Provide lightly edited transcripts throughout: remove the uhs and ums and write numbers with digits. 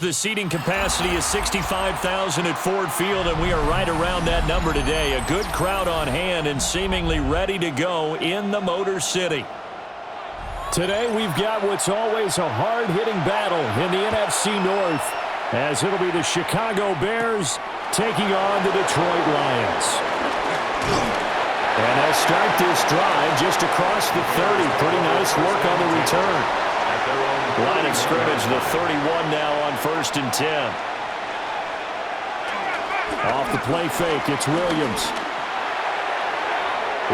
the seating capacity is 65,000 at Ford Field, and we are right around that number today. A good crowd on hand and seemingly ready to go in the Motor City. Today we've got what's always a hard-hitting battle in the NFC North, as it'll be the Chicago Bears taking on the Detroit Lions. And they'll start this drive just across the 30. Pretty nice work on the return. Line of scrimmage, the 31 now on 1st and 10. Off the play fake, it's Williams.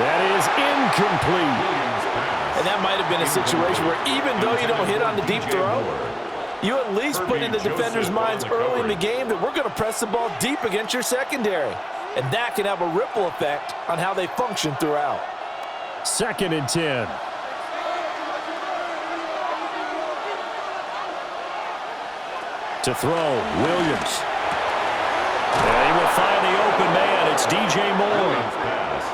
That is incomplete. And that might have been a situation where even though you don't hit on the deep throw, you at least put in the defenders' minds early in the game that we're going to press the ball deep against your secondary. And that can have a ripple effect on how they function throughout. 2nd and 10. To throw, Williams. And he will find the open man. It's DJ Moore.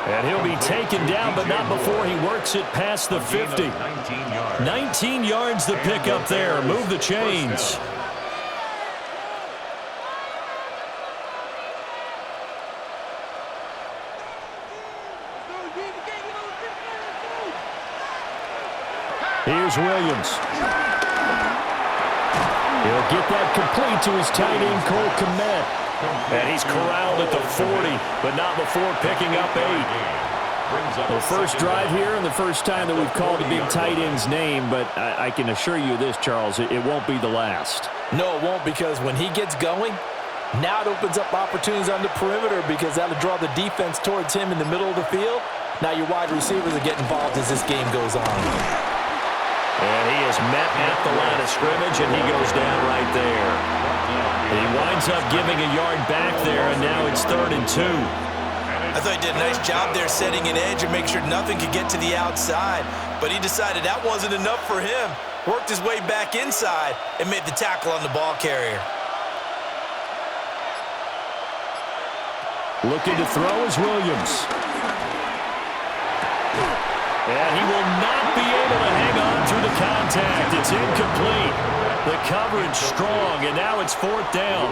And he'll be taken down, but not before he works it past the 50. 19 yards to pick up there. Move the chains. Here's Williams. He'll get that complete to his tight end, Cole Kmet. And he's corralled at the 40, but not before picking up 8. The first drive here and the first time that we've called a big tight end's name, but I can assure you this, Charles, it won't be the last. No, it won't, because when he gets going, now it opens up opportunities on the perimeter because that'll draw the defense towards him in the middle of the field. Now your wide receivers will get involved as this game goes on. And he is met at the line of scrimmage, and he goes down right there. He winds up giving a yard back there, and now it's 3rd and 2. I thought he did a nice job there setting an edge and make sure nothing could get to the outside. But he decided that wasn't enough for him. Worked his way back inside and made the tackle on the ball carrier. Looking to throw is Williams. And he will not be able to hang on through the contact. It's incomplete. The coverage strong, and now it's 4th down.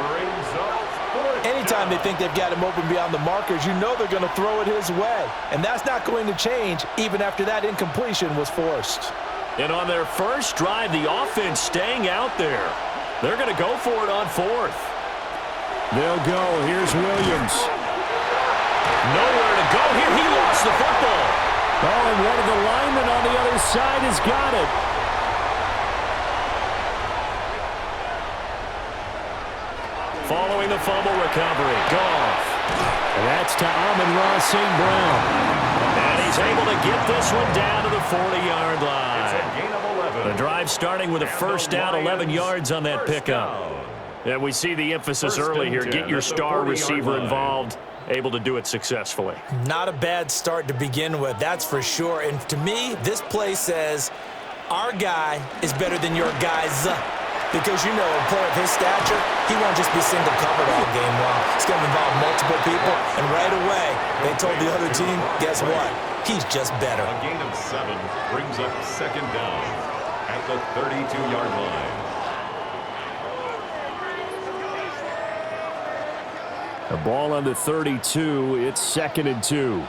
Anytime they think they've got him open beyond the markers, you know they're going to throw it his way. And that's not going to change even after that incompletion was forced. And on their first drive, the offense staying out there. They're going to go for it on 4th. They'll go. Here's Williams. Nowhere to go here. He lost the football. Oh, and one of the linemen on the other side has got it. Following the fumble recovery, Goff. And that's to Amon-Ra St. Brown. And he's able to get this one down to the 40-yard line. It's a gain of 11. The drive starting with a first down, 11 yards on that pickup. And we see the emphasis early here. Get your star receiver involved. Able to do it successfully. Not a bad start to begin with, that's for sure. And to me, this play says our guy is better than your guys. Because, you know, a player of his stature, he won't just be single covered all game long. It's going to involve multiple people. And right away, they told the other team, guess what? He's just better. A gain of 7 brings up 2nd down at the 32-yard line. The ball on the 32. It's 2nd and 2.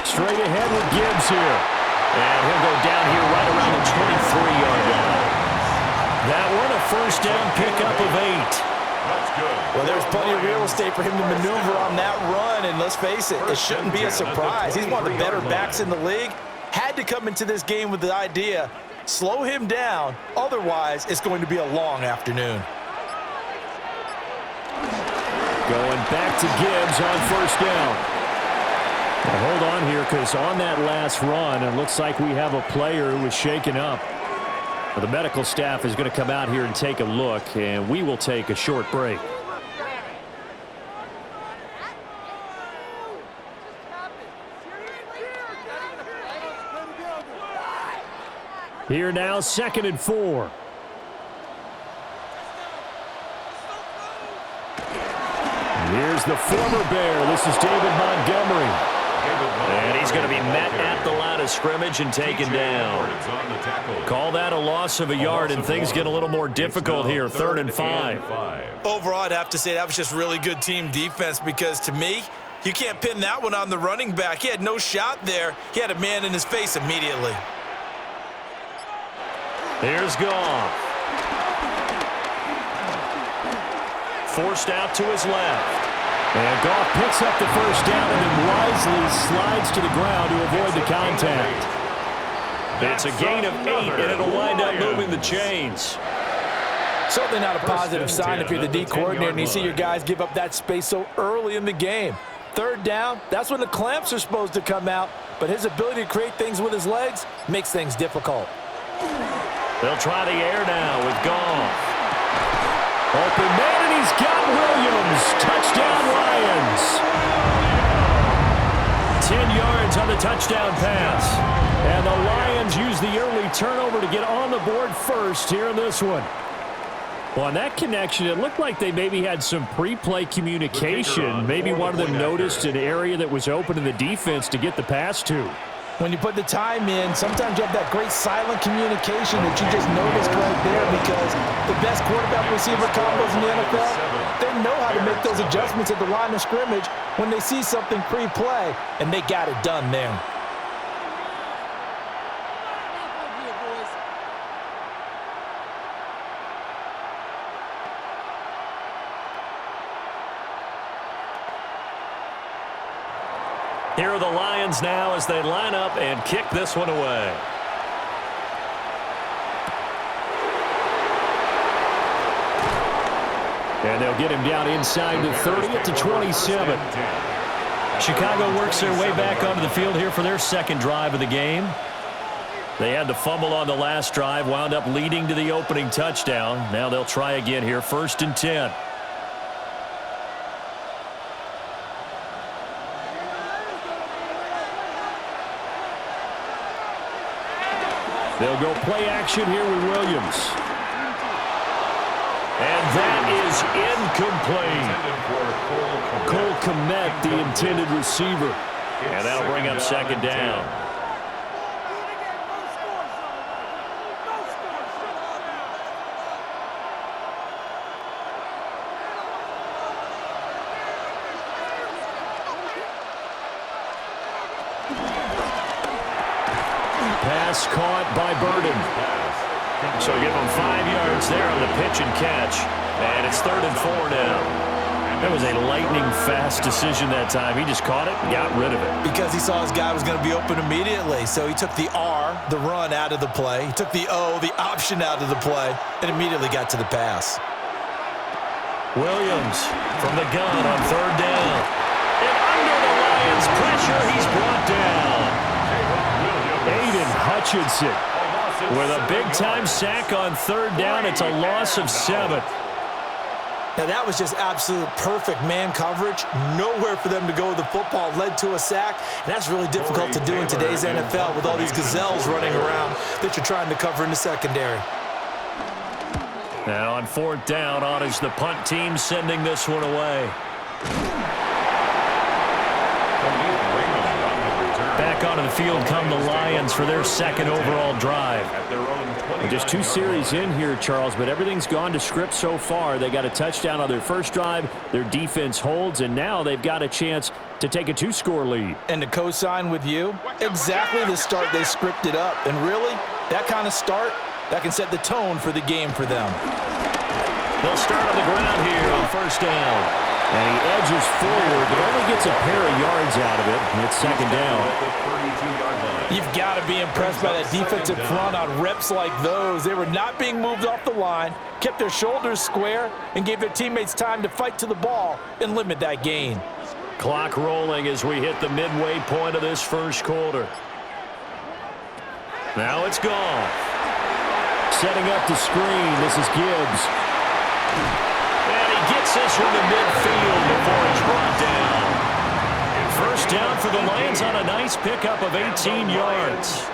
Straight ahead with Gibbs here. And he'll go down here right around the 23-yard line. That one a first down pickup of 8. That's good. Well, there's plenty of real estate for him to maneuver on that run. And let's face it, it shouldn't be a surprise. He's one of the better backs in the league. Had to come into this game with the idea, slow him down. Otherwise, it's going to be a long afternoon. Going back to Gibbs on first down. Now hold on here, because on that last run, it looks like we have a player who was shaken up. Well, the medical staff is going to come out here and take a look, and we will take a short break. Here now, 2nd and 4. Here's the former Bear. This is David Montgomery. And he's going to be met at the line of scrimmage and taken down. Call that a loss of a yard, and things get a little more difficult here, 3rd and 5. Overall, I'd have to say that was just really good team defense because, to me, you can't pin that one on the running back. He had no shot there. He had a man in his face immediately. Here's Goff. Forced out to his left. And Goff picks up the first down and then wisely slides to the ground to avoid the contact. It's a gain of 8, and it'll wind up moving the chains. Certainly not a positive sign if you're the D coordinator and you see your guys give up that space so early in the game. 3rd down, that's when the clamps are supposed to come out, but his ability to create things with his legs makes things difficult. They'll try the air now with Goff. Open man, and he's got Williams. Touchdown, Lions. 10 yards on the touchdown pass. And the Lions use the early turnover to get on the board first here in this one. Well, on that connection, it looked like they maybe had some pre-play communication. Maybe one of them noticed an area that was open in the defense to get the pass to. When you put the time in, sometimes you have that great silent communication that you just noticed right there because the best quarterback-receiver combos in the NFL, they know how to make those adjustments at the line of scrimmage when they see something pre-play, and they got it done there. Here are the Lions now as they line up and kick this one away. And they'll get him down inside the 30 at the 27. Chicago works their way back onto the field here for their second drive of the game. They had the fumble on the last drive, wound up leading to the opening touchdown. Now they'll try again here, 1st and 10. They'll go play action here with Williams. And that is incomplete. Cole Kmet, the intended receiver. And that'll bring up 2nd down. Pass caught by Burden. So give him 5 yards there on the pitch and catch. And it's 3rd and 4 now. That was a lightning-fast decision that time. He just caught it and got rid of it. Because he saw his guy was going to be open immediately. So he took the R, the run, out of the play. He took the O, the option, out of the play, and immediately got to the pass. Williams from the gun on 3rd down. And under the Lions' pressure, he's brought down. Aiden Hutchinson with a big-time sack on 3rd down. It's a loss of 7. Now, that was just absolute perfect man coverage. Nowhere for them to go with the football. Led to a sack. And that's really difficult to do in today's NFL with all these gazelles running around that you're trying to cover in the secondary. Now on 4th down, on is the punt team sending this one away. Back onto the field come the Lions for their 2nd overall drive. Just 2 series in here, Charles, but everything's gone to script so far. They got a touchdown on their first drive. Their defense holds, and now they've got a chance to take a 2-score lead. And to co-sign with you, exactly the start they scripted up. And really, that kind of start, that can set the tone for the game for them. They'll start on the ground here on 1st down. And he edges forward, but only gets a pair of yards out of it. And it's 2nd down. You've got to be impressed by that defensive front on reps like those. They were not being moved off the line, kept their shoulders square, and gave their teammates time to fight to the ball and limit that gain. Clock rolling as we hit the midway point of this first quarter. Now it's Goff. Setting up the screen. This is Gibbs. And he gets this from the midfield before it's brought down. First down for the Lions on a nice pickup of 18 yards.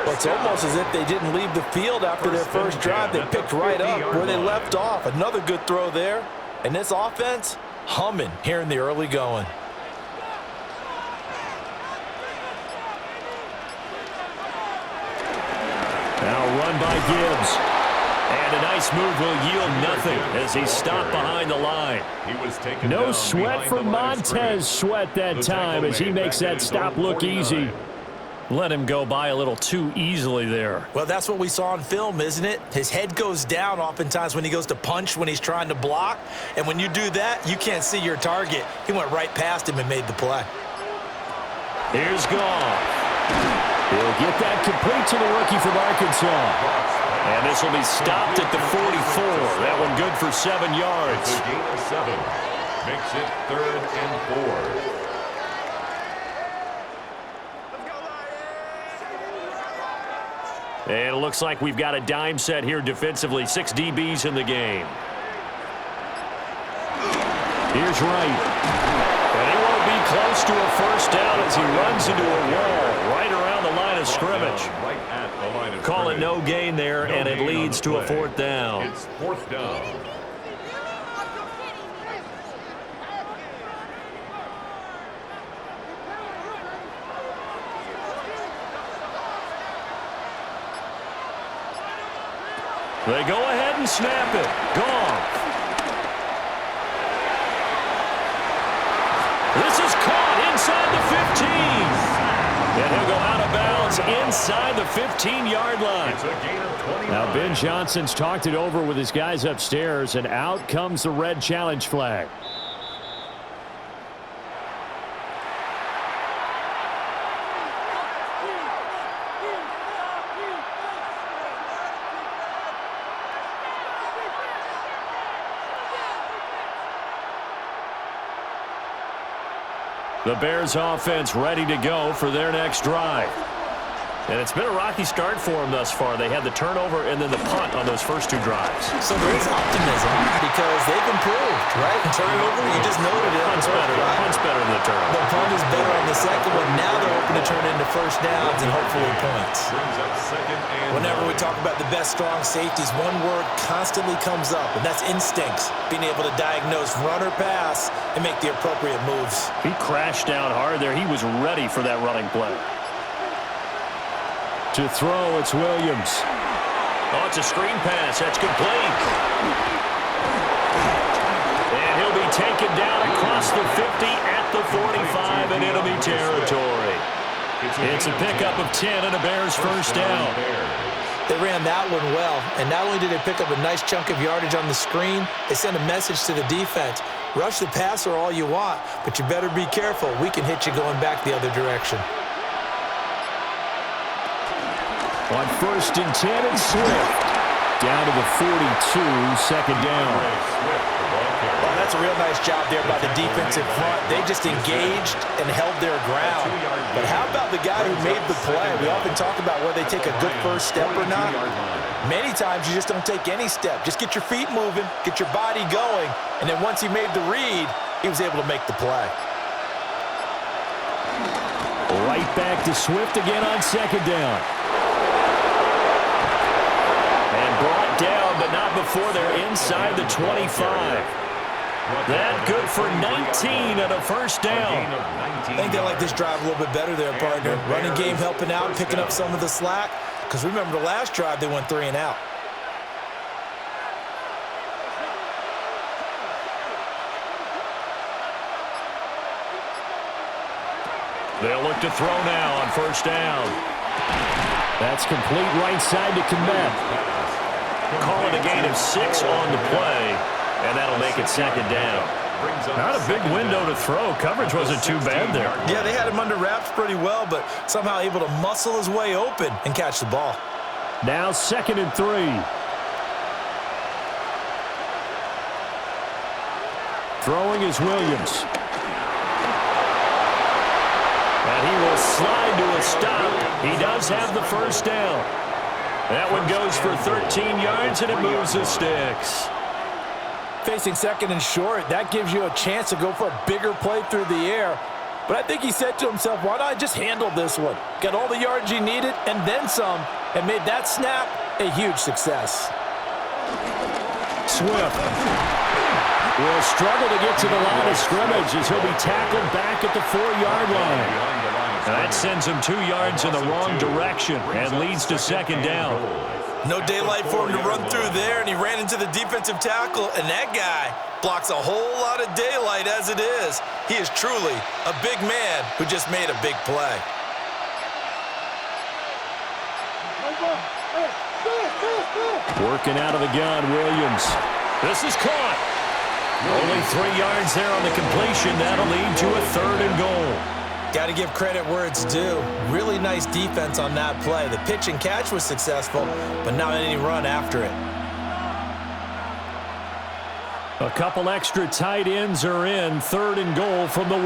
Well, it's almost as if they didn't leave the field after their first drive. They picked right up where they left off. Another good throw there. And this offense, humming here in the early going. Now run by Gibbs. And a nice move will yield nothing as he's stopped behind the line. No sweat for Montez Sweat that time as he makes that stop look easy. Let him go by a little too easily there. Well, that's what we saw on film, isn't it? His head goes down oftentimes when he goes to punch, when he's trying to block. And when you do that, you can't see your target. He went right past him and made the play. Here's Goff. He'll get that complete to the rookie from Arkansas. And this will be stopped at the 44. That one good for 7 yards. A gain of 7. Makes it 3rd and 4. And it looks like we've got a dime set here defensively. 6 DBs in the game. Here's Wright. And he won't be close to a first down as he runs into a wall right around the line of scrimmage. Call it no gain there, and it leads to a 4th down. It's 4th down. They go ahead and snap it. Goff. This is caught inside the 15. And he'll go out of bounds inside the 15-yard line. It's a gain of 29. Now Ben Johnson's talked it over with his guys upstairs, and out comes the red challenge flag. The Bears offense ready to go for their next drive. And it's been a rocky start for them thus far. They had the turnover and then the punt on those first 2 drives. So there is optimism because they've improved, right? And turnover, you just noted it. Punt's better. Right? Punt's better than the turnover. The punt is better on the second one. Now they're hoping to turn it into first downs and hopefully points. Brings up 2nd and Whenever 9. we talk about the best strong safeties, one word constantly comes up, and that's instincts. Being able to diagnose run or pass and make the appropriate moves. He crashed down hard there. He was ready for that running play. To throw, it's Williams. Oh, it's a screen pass. That's complete. And he'll be taken down across the 50 at the 45 in enemy territory. It's a pickup of 10 and a Bears first down. They ran that one well, and not only did they pick up a nice chunk of yardage on the screen, they sent a message to the defense. Rush the passer all you want, but you better be careful. We can hit you going back the other direction. On 1st and 10, it's Swift. Down to the 42, 2nd down. Well, that's a real nice job there by the defensive front. They just engaged and held their ground. But how about the guy who made the play? We often talk about whether they take a good first step or not. Many times you just don't take any step. Just get your feet moving, get your body going, and then once he made the read, he was able to make the play. Right back to Swift again on 2nd down. Brought down, but not before they're inside the 25. That good for 19 and a first down. I think they like this drive a little bit better there, partner. Running game helping out, picking up some of the slack. Because remember the last drive, they went 3 and out. They'll look to throw now on first down. That's complete right side to Kmet. Call it a gain of 6 on the play, and that'll make it 2nd down. Not a big window to throw. Coverage wasn't too bad there. Yeah, they had him under wraps pretty well, but somehow able to muscle his way open and catch the ball. Now 2nd and 3. Throwing is Williams. And he will slide to a stop. He does have the first down. That one goes for 13 yards, and it moves the sticks. Facing 2nd and short, that gives you a chance to go for a bigger play through the air. But I think he said to himself, why not just handle this one? Got all the yards he needed and then some, and made that snap a huge success. Swift will struggle to get to the line of scrimmage as he'll be tackled back at the 4-yard line. That sends him 2 yards in the wrong direction and leads to second down. No daylight for him to run through there, and he ran into the defensive tackle, and that guy blocks a whole lot of daylight as it is. He is truly a big man who just made a big play. Working out of the gun, Williams. This is caught. Only 3 yards there on the completion. That'll lead to a 3rd and goal. Got to give credit where it's due. Really nice defense on that play. The pitch and catch was successful, but not any run after it. A couple extra tight ends are in. 3rd and goal from the 1.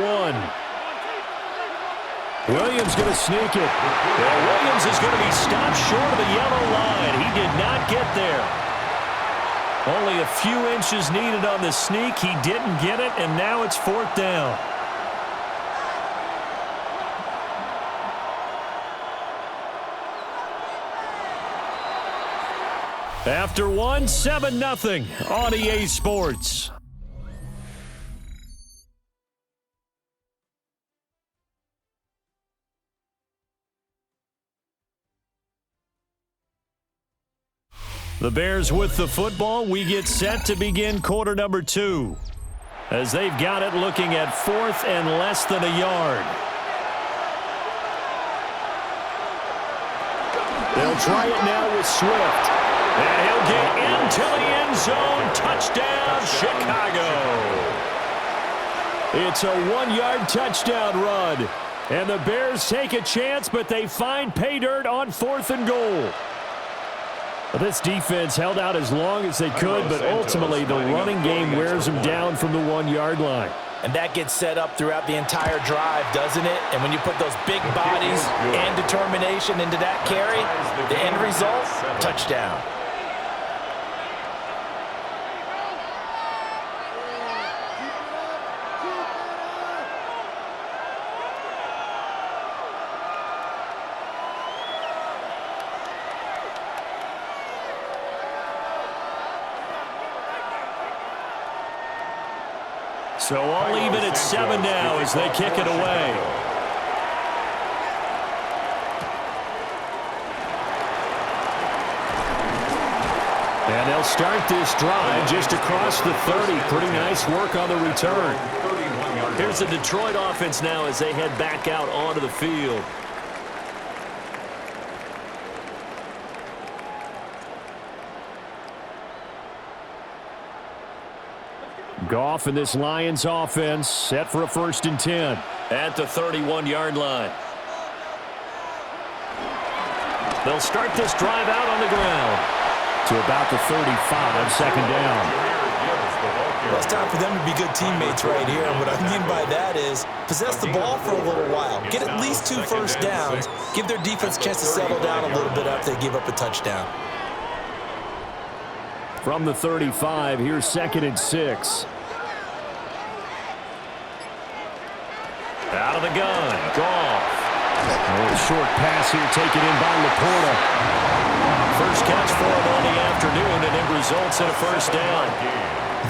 Williams going to sneak it. Well, Williams is going to be stopped short of the yellow line. He did not get there. Only a few inches needed on the sneak. He didn't get it, and now it's 4th down. After one, 7-0 on EA Sports. The Bears with the football. We get set to begin quarter number 2. As they've got it looking at 4th and less than a yard. They'll try it now with Swift. And he'll get into the end zone. Touchdown, Chicago. It's a 1-yard touchdown run. And the Bears take a chance, but they find pay dirt on 4th and goal. This defense held out as long as they could, but ultimately the running game wears them down from the 1-yard line. And that gets set up throughout the entire drive, doesn't it? And when you put those big bodies and determination into that carry, the end result, touchdown. So all even at 7 now as they kick it away. And they'll start this drive just across the 30. Pretty nice work on the return. Here's the Detroit offense now as they head back out onto the field. Goff and this Lions offense set for a 1st and 10 at the 31-yard line. They'll start this drive out on the ground to about the 35, 2nd down. Well, it's time for them to be good teammates right here. And what I mean by that is possess the ball for a little while. Get at least 2 first downs. Give their defense a chance to settle down a little bit after they give up a touchdown. From the 35, here's 2nd and 6. Out of the gun, Goff. A short pass here taken in by Laporta. First catch for him on the afternoon, and it results in a 1st down.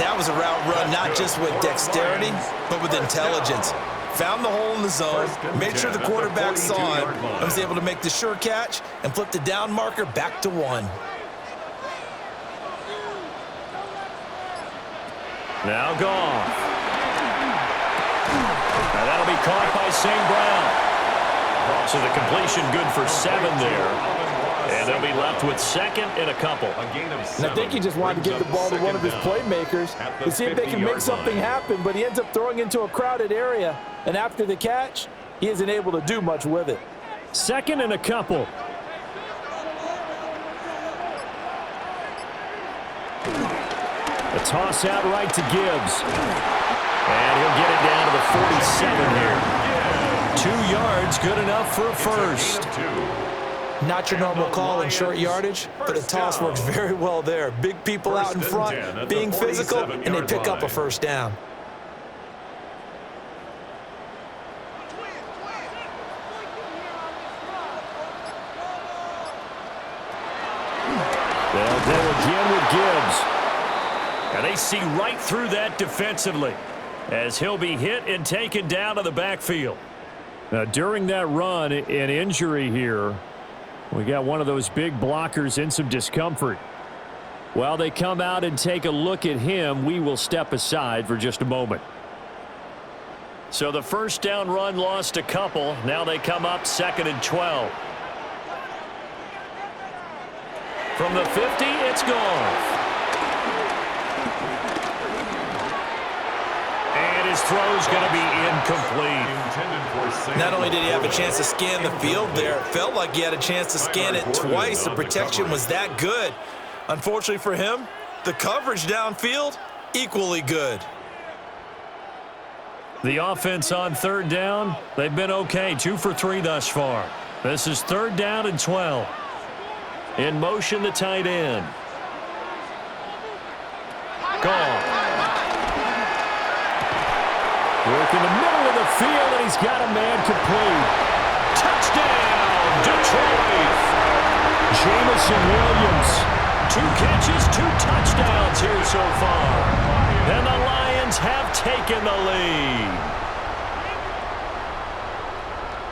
That was a route run not just with dexterity, but with intelligence. Found the hole in the zone, made sure the quarterback saw it, and was able to make the sure catch and flip the down marker back to 1. Now Goff. Now that'll be caught by St. Brown. So the completion good for 7 there. And they'll be left with 2nd and a couple. And I think he just wanted to give the ball to one of his playmakers to see if they can make something happen, but he ends up throwing into a crowded area. And after the catch, he isn't able to do much with it. 2nd and a couple. A toss out right to Gibbs. And he'll get it down to the 47 here. 2 yards, good enough for a 1st. Not your normal call in short yardage, but the toss works very well there. Big people out in front, being physical, and they pick up a 1st down. They'll go again with Gibbs. And they see right through that defensively as he'll be hit and taken down to the backfield. Now, during that run, an injury here. We got one of those big blockers in some discomfort. While they come out and take a look at him, we will step aside for just a moment. So the first down run lost a couple. Now they come up 2nd and 12. From the 50, it's gone. And his throw's going to be incomplete. Not only did he have a chance to scan the field there, it felt like he had a chance to scan it twice. The protection was that good. Unfortunately for him, the coverage downfield, equally good. The offense on 3rd down, they've been okay. 2 for 3 thus far. This is 3rd down and 12. In motion, the tight end. Gone. Work in the middle of the field, and he's got a man complete. Touchdown, Detroit. Jamison Williams. 2 catches, 2 touchdowns here so far. And the Lions have taken the lead.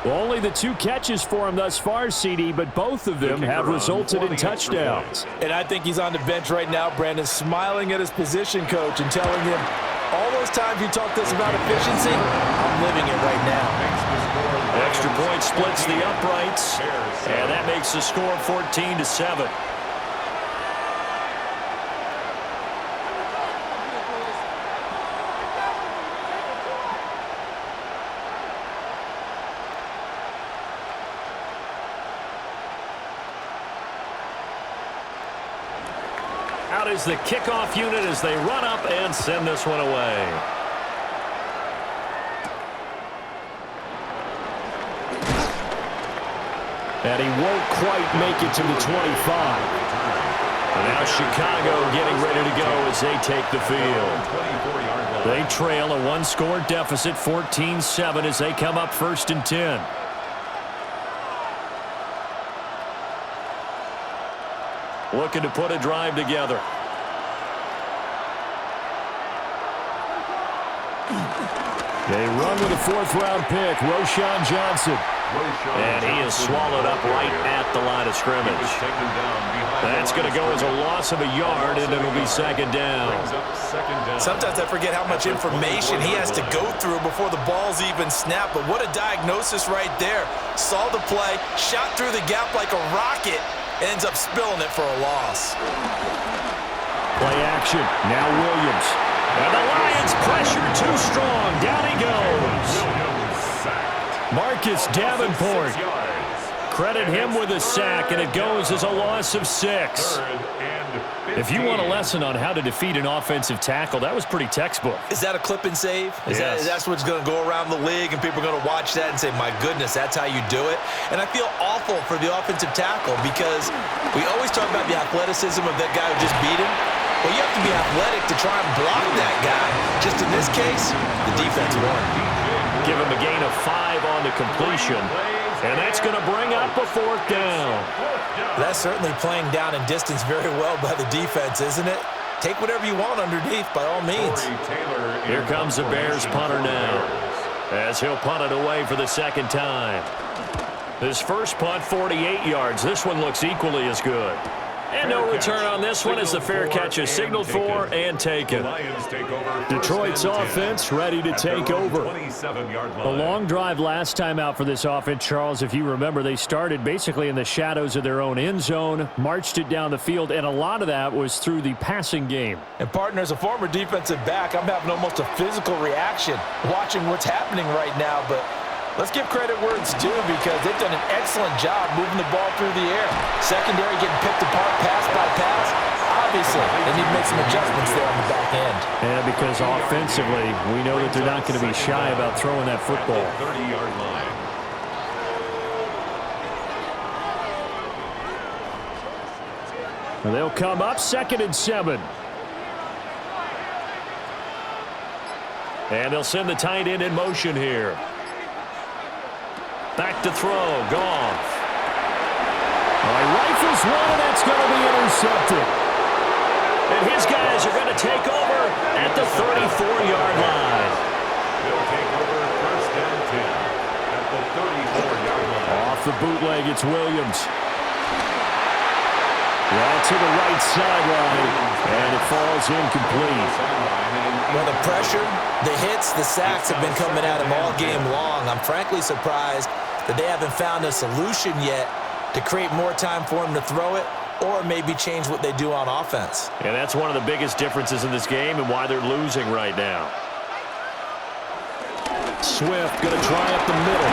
Well, only the 2 catches for him thus far, CD, but both of them have resulted in touchdowns. And I think he's on the bench right now, Brandon, smiling at his position coach and telling him, all those times you talked to us about efficiency, I'm living it right now. Extra point splits the uprights, and that makes the score 14-7. Out is the kickoff unit as they run up and send this one away. And he won't quite make it to the 25. And now Chicago getting ready to go as they take the field. They trail a 1-score deficit, 14-7, as they come up 1st and 10. Looking to put a drive together. They run with a 4th-round pick, Roschon Johnson. And he is swallowed up right at the line of scrimmage. That's going to go as a loss of a yard, and it'll be 2nd down. Sometimes I forget how much information he has to go through before the ball's even snapped, but what a diagnosis right there. Saw the play, shot through the gap like a rocket, ends up spilling it for a loss. Play action. Now Williams. And the Lions pressure too strong. Down he goes. Marcus Davenport. Credit him with a sack, and it goes as a loss of 6. If you want a lesson on how to defeat an offensive tackle, that was pretty textbook. Is that a clip and save? That's what's going to go around the league, and people are going to watch that and say, my goodness, that's how you do it? And I feel awful for the offensive tackle because we always talk about the athleticism of that guy who just beat him. Well, you have to be athletic to try and block that guy. Just in this case, the defense won. Give him a gain of 5 on the completion. And that's going to bring up a 4th down. That's certainly playing down in distance very well by the defense, isn't it? Take whatever you want underneath, by all means. Here comes the Bears punter now, as he'll punt it away for the 2nd time. His first punt, 48 yards. This one looks equally as good. And no return on this one as the fair catch is signaled for and taken. Detroit's offense ready to take over. A long drive last time out for this offense, Charles. If you remember, they started basically in the shadows of their own end zone, marched it down the field, and a lot of that was through the passing game. And partner, as a former defensive back, I'm having almost a physical reaction watching what's happening right now, but let's give credit where it's due because they've done an excellent job moving the ball through the air. Secondary getting picked apart pass by pass. Obviously, they need to make some adjustments there on the back end. Yeah, because offensively, we know that they're not going to be shy about throwing that football. 30-yard line. And they'll come up 2nd and 7. And they'll send the tight end in motion here. Back to throw. Goff. Rifles one, and that's going to be intercepted. And his guys are going to take over at the 34-yard line. They'll take over 1st and 10 at the off the bootleg. It's Williams. Well, to the right sideline, and it falls incomplete. Well, the pressure, the hits, the sacks have been coming at him all game long. I'm frankly surprised that they haven't found a solution yet to create more time for him to throw it or maybe change what they do on offense. And that's one of the biggest differences in this game and why they're losing right now. Swift going to try up the middle.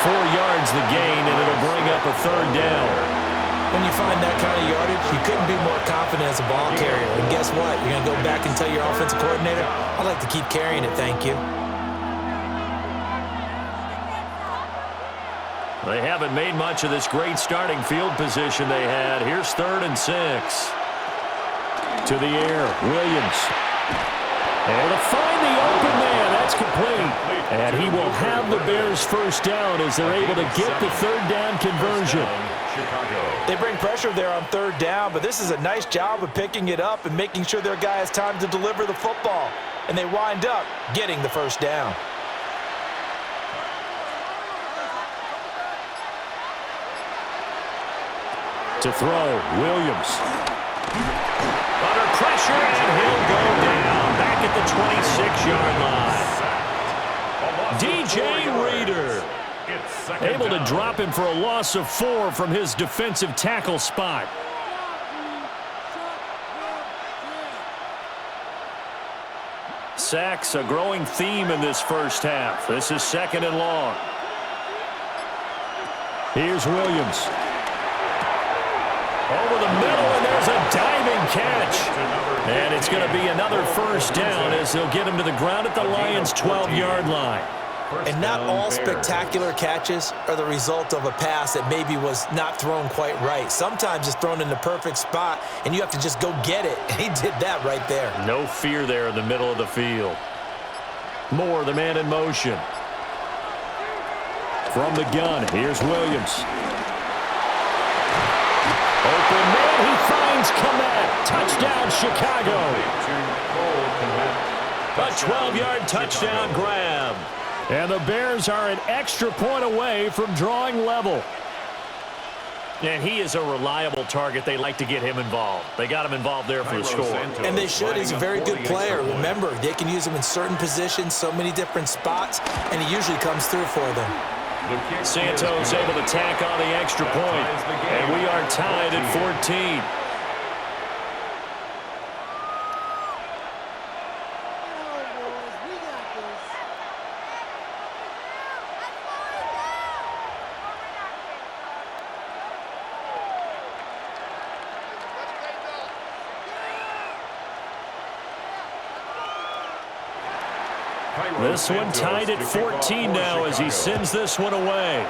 4 yards the gain, and it'll bring up a third down. When you find that kind of yardage, you couldn't be more confident as a ball carrier. And guess what? You're going to go back and tell your offensive coordinator, I'd like to keep carrying it, thank you. They haven't made much of this great starting field position they had. Here's 3rd and 6. To the air, Williams. And to find the open man, that's complete. And he will have the Bears first down as they're able to get the 3rd down conversion. They bring pressure there on 3rd down, but this is a nice job of picking it up and making sure their guy has time to deliver the football. And they wind up getting the first down. To throw, Williams. Under pressure, and he'll go down back at the 26-yard line. DJ Reader able to drop him for a loss of 4 from his defensive tackle spot. Sacks, a growing theme in this first half. This is 2nd and long. Here's Williams. Over the middle, and there's a diving catch. And it's going to be another first down as they'll get him to the ground at the Lions' 12-yard line. And not all spectacular catches are the result of a pass that maybe was not thrown quite right. Sometimes it's thrown in the perfect spot, and you have to just go get it. And he did that right there. No fear there in the middle of the field. Moore, the man in motion. From the gun, here's Williams. Open man, he finds Komet. Touchdown, Chicago. A 12-yard touchdown grab. And the Bears are an extra point away from drawing level. And he is a reliable target. They like to get him involved. They got him involved there for the score. And they should. He's a very good player. Remember, they can use him in certain positions, so many different spots, and he usually comes through for them. Santos able to tack on the extra point. And we are tied at 14. This one tied at 14 now as he sends this one away.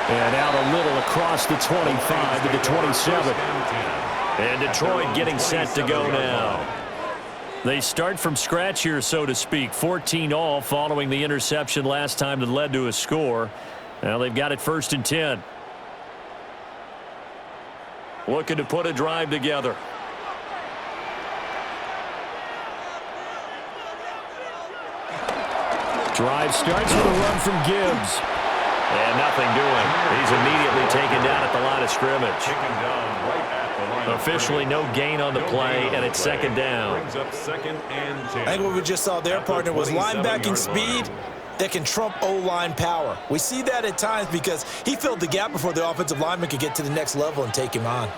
And out a little across the 25 to the 27. And Detroit getting set to go now. They start from scratch here, so to speak. 14 all following the interception last time that led to a score. Now they've got it 1st and 10. Looking to put a drive together. Drive starts with a run from Gibbs. And nothing doing. He's immediately taken down at the line of scrimmage. Officially no gain on the play, and it's 2nd down. I think what we just saw there, partner, was linebacking speed that can trump O-line power. We see that at times because he filled the gap before the offensive lineman could get to the next level and take him on.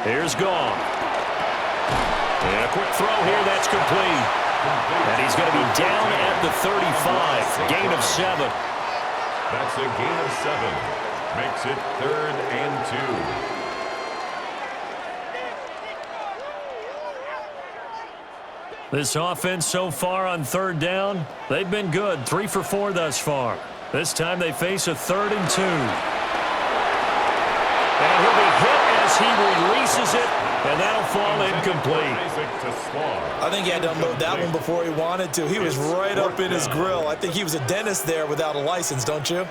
Here's Gone. And a quick throw here, that's complete. And he's going to be down at the 35. Gain of 7. That's a gain of 7. Makes it 3rd and 2. This offense so far on 3rd down, they've been good. 3 for 4 thus far. This time they face a 3rd and 2. And he'll be hit as he releases it And that'll fall incomplete. I think he had to unload that one before he wanted to. He was right up in his grill. I think he was a dentist there without a license, don't you?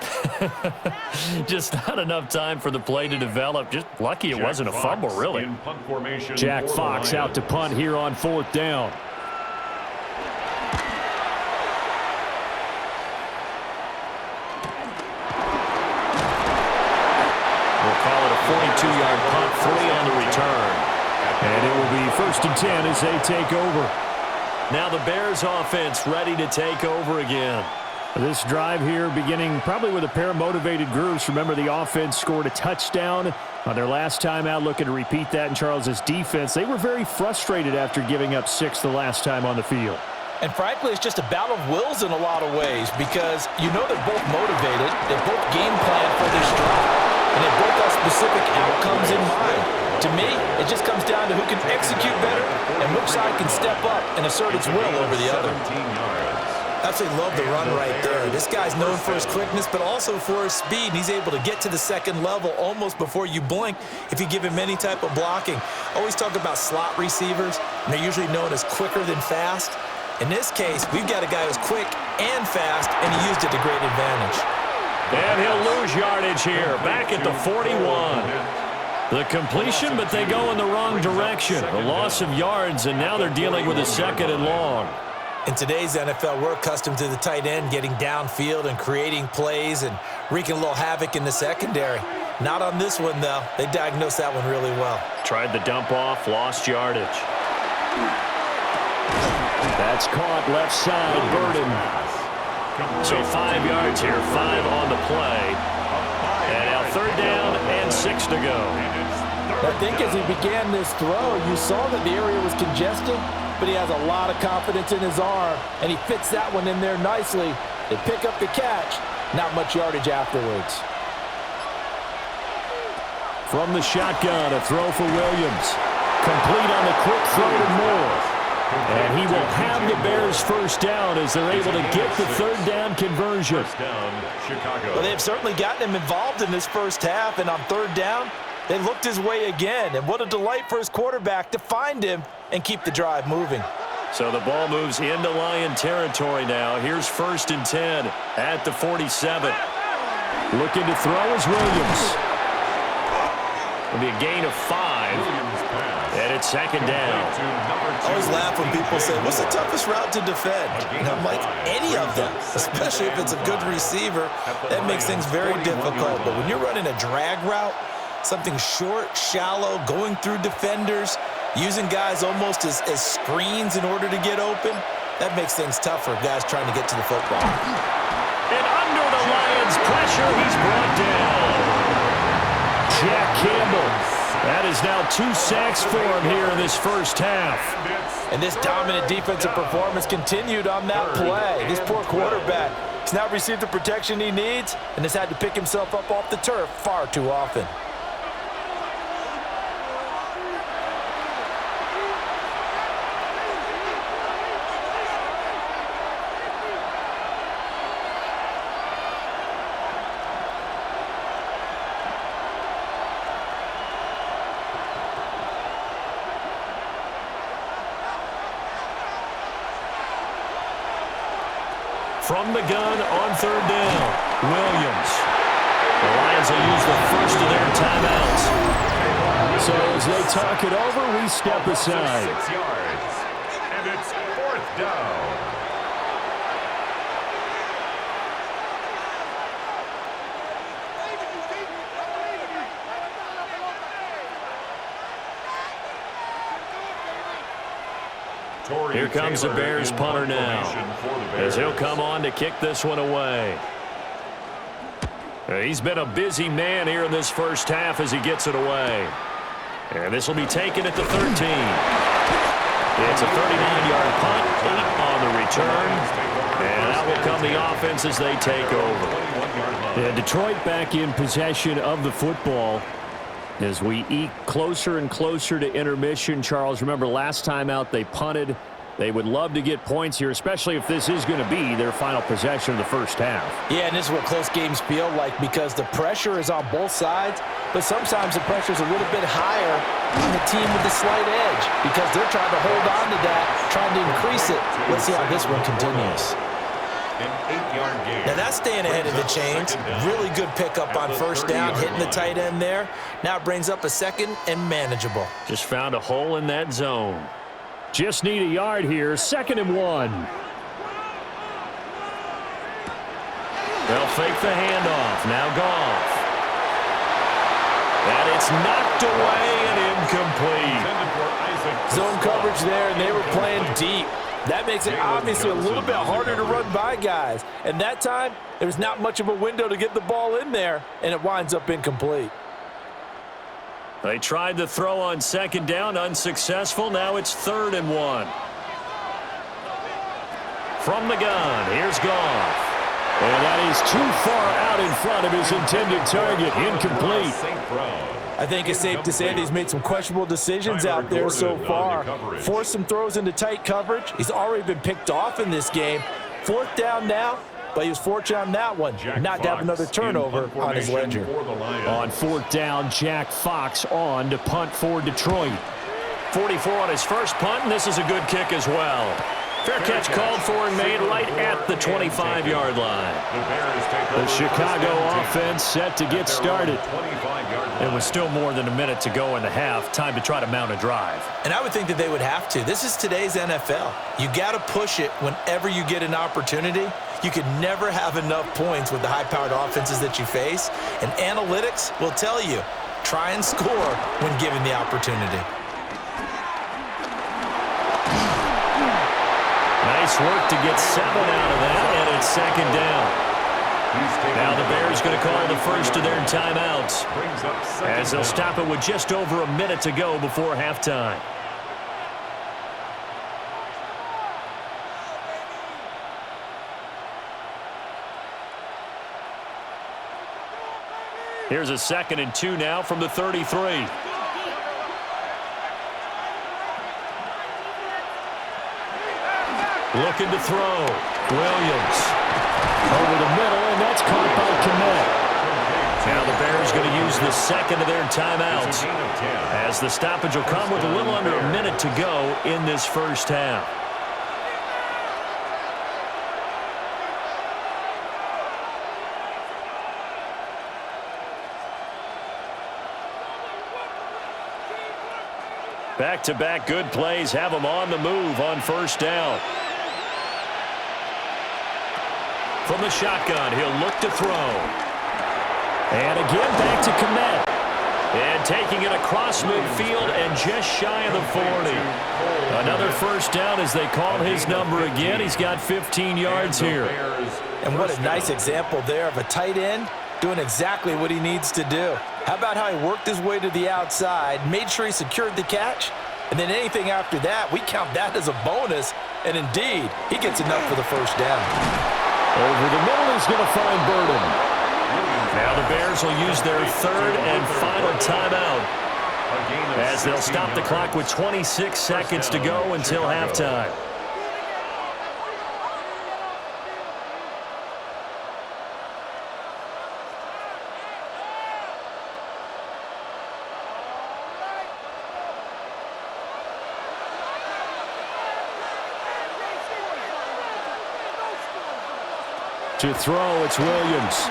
Just not enough time for the play to develop. Just lucky it wasn't a fumble, really. Jack Fox out to punt here on 4th down. We'll call it a 42-yard punt, 3 on the return. And it will be 1st and 10 as they take over. Now the Bears offense ready to take over again. This drive here beginning probably with a pair of motivated groups. Remember, the offense scored a touchdown on their last time out, looking to repeat that in Charles's defense. They were very frustrated after giving up 6 the last time on the field. And frankly, it's just a battle of wills in a lot of ways because you know they're both motivated. They both game plan for this drive. And they both have specific outcomes in mind. To me, it just comes down to who can execute better and which side can step up and assert its will over the other. Absolutely love the run right there. This guy's known for his quickness, but also for his speed. He's able to get to the second level almost before you blink if you give him any type of blocking. Always talk about slot receivers, and they're usually known as quicker than fast. In this case, we've got a guy who's quick and fast, and he used it to great advantage. And he'll lose yardage here, back at the 41. The completion, but they go in the wrong direction. A loss of yards, and now they're dealing with a 2nd and long. In today's NFL, we're accustomed to the tight end getting downfield and creating plays and wreaking a little havoc in the secondary. Not on this one, though. They diagnosed that one really well. Tried the dump off, lost yardage. That's caught left side, Burden. So 5 yards here, 5 on the play. And now 3rd down and 6 to go. I think as he began this throw, you saw that the area was congested, but he has a lot of confidence in his arm, and he fits that one in there nicely. They pick up the catch, not much yardage afterwards. From the shotgun, a throw for Williams. Complete on the quick throw to Moore. And he will have the Bears 1st down as they're able to get the 3rd down conversion. Well, they've certainly gotten him involved in this first half, and on 3rd down, they looked his way again. And what a delight for his quarterback to find him and keep the drive moving. So the ball moves into Lion territory now. Here's 1st and 10 at the 47. Looking to throw is Williams. It'll be a gain of 5. And it's 2nd down. I always laugh when people say, what's the toughest route to defend? And I'm like, any of them, especially if it's a good receiver. That makes things very difficult. But when you're running a drag route, something short, shallow, going through defenders, using guys almost as screens in order to get open, that makes things tougher, guys trying to get to the football. And under the Lions' pressure, he's brought down. Jack Campbell. That is now 2 sacks for him here in this first half. And this dominant defensive performance continued on that play. This poor quarterback has now received the protection he needs and has had to pick himself up off the turf far too often. From the gun on 3rd down, Williams. The Lions will use the first of their timeouts. So as they talk it over, we step aside. 6 yards. And it's 4th down. Here comes the Bears punter now, as he'll come on to kick this one away. He's been a busy man here in this first half as he gets it away. And this will be taken at the 13. It's a 39-yard punt, 8 on the return. And that will come the offense as they take over. Yeah, Detroit back in possession of the football. As we eke closer and closer to intermission, Charles, remember last time out they punted They would love to get points here, especially if this is going to be their final possession of the first half. Yeah, and this is what close games feel like because the pressure is on both sides, but sometimes the pressure is a little bit higher on the team with the slight edge because they're trying to hold on to that, trying to increase it. Let's see how this one continues. An 8-yard gain. Now that's staying ahead of the chains. Really good pickup on first down, hitting the tight end there. Now it brings up a second and manageable. Just found a hole in that zone. Just need a yard here, 2nd and 1. They'll fake the handoff. Now Goff. And it's knocked away and incomplete. Zone coverage there, and they were playing deep. That makes it obviously a little bit harder to run by guys. And that time, there was not much of a window to get the ball in there, and it winds up incomplete. They tried to throw on 2nd down, unsuccessful. Now it's 3rd and 1. From the gun, here's Goff. And that is too far out in front of his intended target, incomplete. I think it's safe to say that he's made some questionable decisions out there so far. Forced some throws into tight coverage. He's already been picked off in this game. 4th down now, but he was fortunate on that one, not to have another turnover on his ledger. On 4th down, Jack Fox on to punt for Detroit. 44 on his first punt, and this is a good kick as well. Fair catch called for and made right at the 25-yard line. The Chicago offense set to get started. It was still more than a minute to go in the half. Time to try to mount a drive. And I would think that they would have to. This is today's NFL. You got to push it whenever you get an opportunity. You could never have enough points with the high-powered offenses that you face. And analytics will tell you, try and score when given the opportunity. Nice work to get 7 out of that, and it's 2nd down. Now the Bears going to call the first of their timeouts as they'll stop it with just over a minute to go before halftime. Here's a 2nd and 2 now from the 33. Looking to throw. Williams. Over the middle, and that's caught by Kmet. Now the Bears going to use the 2nd of their timeouts as the stoppage will come with a little under a minute to go in this first half. Back-to-back good plays have them on the move on first down. From the shotgun, he'll look to throw. And again, back to Kmet. And taking it across midfield and just shy of the 40. Another first down as they call his number again. He's got 15 yards here. And what a nice example there of a tight end doing exactly what he needs to do. How about how he worked his way to the outside, made sure he secured the catch, and then anything after that, we count that as a bonus. And indeed, he gets enough for the first down. Over the middle, he's going to find Burden. Now the Bears will use their 3rd and final timeout as they'll stop the clock with 26 seconds to go until halftime. To throw, it's Williams.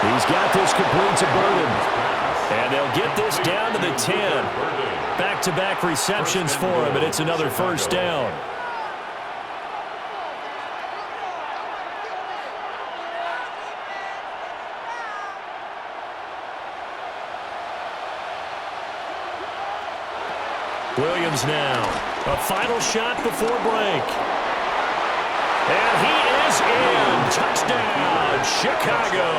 He's got this complete to Burden. And they'll get this down to the 10. Back-to-back receptions for him, and it's another first down. Williams now. A final shot before break. And he is in. Touchdown, Chicago.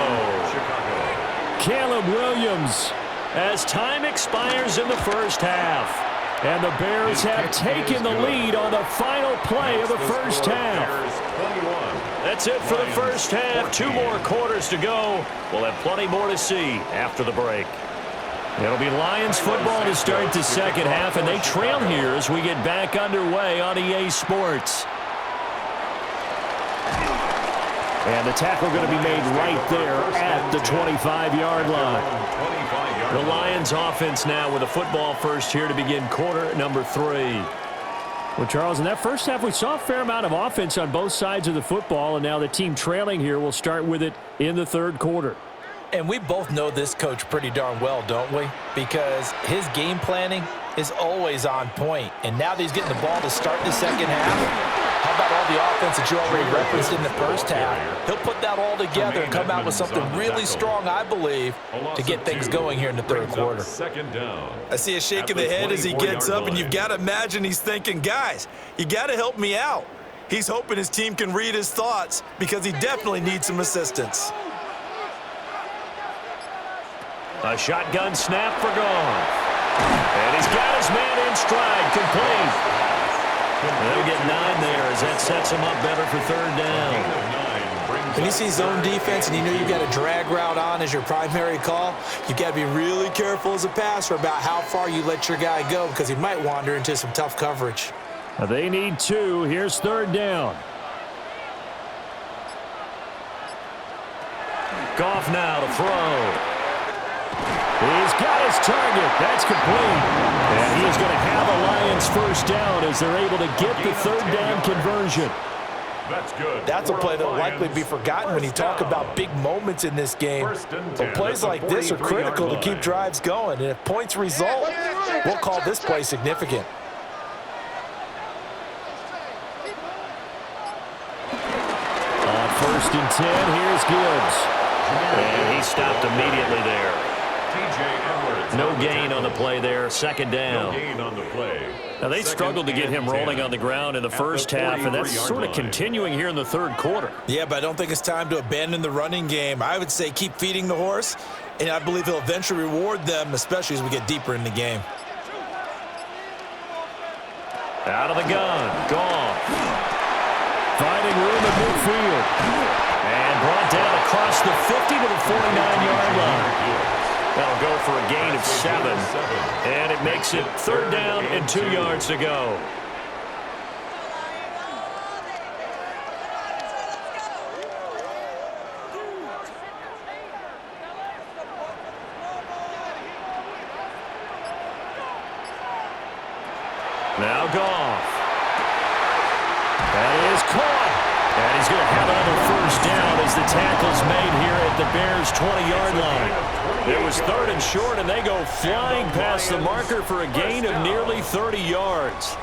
Caleb Williams as time expires in the first half. And the Bears have taken the lead on the final play of the first half. That's it for the first half. 2 more quarters to go. We'll have plenty more to see after the break. It'll be Lions football to start the second half, and they trail here as we get back underway on EA Sports. And the tackle going to be made right there at the 25-yard line. The Lions offense now with a football first here to begin quarter number 3. Well, Charles, in that first half, we saw a fair amount of offense on both sides of the football, and now the team trailing here will start with it in the third quarter. And we both know this coach pretty darn well, don't we? Because his game planning is always on point. And now that he's getting the ball to start the second half, how about all the offense that you already referenced in the first half? He'll put that all together and come out with something really strong, I believe, to get things going here in the third quarter. I see a shake of the head as he gets up, and you've got to imagine he's thinking, guys, you got to help me out. He's hoping his team can read his thoughts because he definitely needs some assistance. A shotgun snap for Goff. And he's got his man in stride, complete. They'll get 9 there as that sets him up better for third down. When you see zone defense and you know you've got a drag route on as your primary call, you've got to be really careful as a passer about how far you let your guy go because he might wander into some tough coverage. They need 2. Here's third down. Goff now to throw. He's got his target. That's complete. And he's going to have a Lions first down as they're able to get the third down conversion. That's good. That's a play that will likely be forgotten when you talk about big moments in this game. But plays like this are critical to keep drives going. And if points result, we'll call this play significant. On 1st and 10, here's Gibbs. And he stopped immediately there. No gain on the play there. Second down. No gain on the play. Now, they struggled to get him rolling on the ground in the first half, and that's sort of continuing here in the third quarter. Yeah, but I don't think it's time to abandon the running game. I would say keep feeding the horse, and I believe he'll eventually reward them, especially as we get deeper in the game. Out of the gun. Goff. Finding room at midfield. And brought down across the 50 to the 49-yard line. That'll go for a gain of 7. And it makes it third down and 2 yards to go. Now Goff. That is caught. And he's going to have another first down as the tackle's made here at the Bears' 20-yard line. It was third and short, and they go flying past the marker for a gain of nearly 30 yards.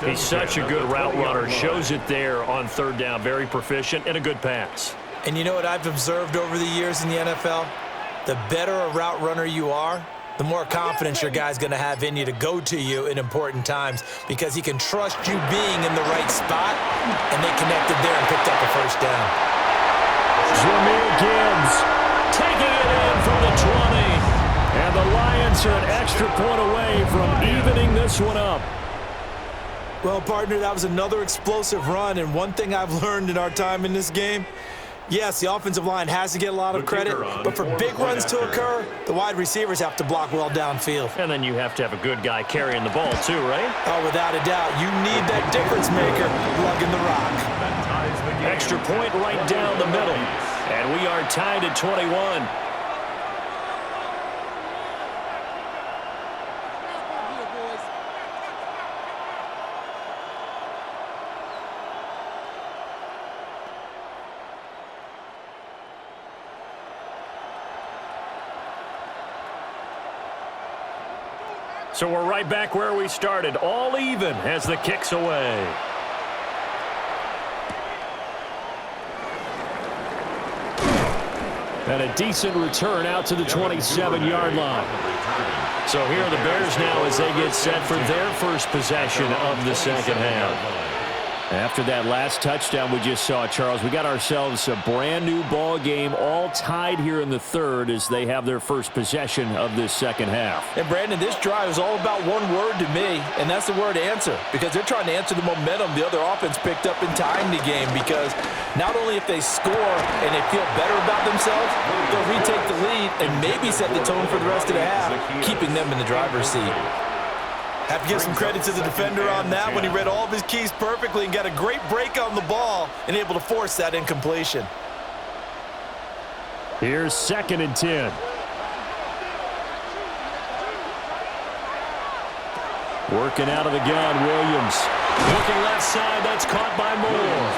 He's such a good route runner. Shows it there on third down. Very proficient and a good pass. And you know what I've observed over the years in the NFL? The better a route runner you are, the more confidence your guy's going to have in you to go to you in important times because he can trust you being in the right spot, and they connected there and picked up a first down. Jameer Gibbs taking it in from the 20. And the Lions are an extra point away from evening this one up. Well, partner, that was another explosive run, and one thing I've learned in our time in this game, yes, the offensive line has to get a lot of credit, but for big runs to occur, the wide receivers have to block well downfield. And then you have to have a good guy carrying the ball too, right? Oh, without a doubt. You need that difference maker lugging the rock. Extra point right down the middle. And we are tied at 21. So we're right back where we started, all even as the kick's away. And a decent return out to the 27-yard line. So here are the Bears now as they get set for their first possession of the second half. After that last touchdown we just saw, Charles, we got ourselves a brand new ball game, all tied here in the third as they have their first possession of this second half. And Brandon, this drive is all about one word to me, and that's the word answer, because they're trying to answer the momentum the other offense picked up in tying the game, because not only if they score and they feel better about themselves, they'll retake the lead and maybe set the tone for the rest of the half, keeping them in the driver's seat. Have to give some credit to the defender on that when he read all of his keys perfectly and got a great break on the ball and able to force that incompletion. Here's 2nd and 10. Working out of the gun, Williams. Looking left side, that's caught by Moore.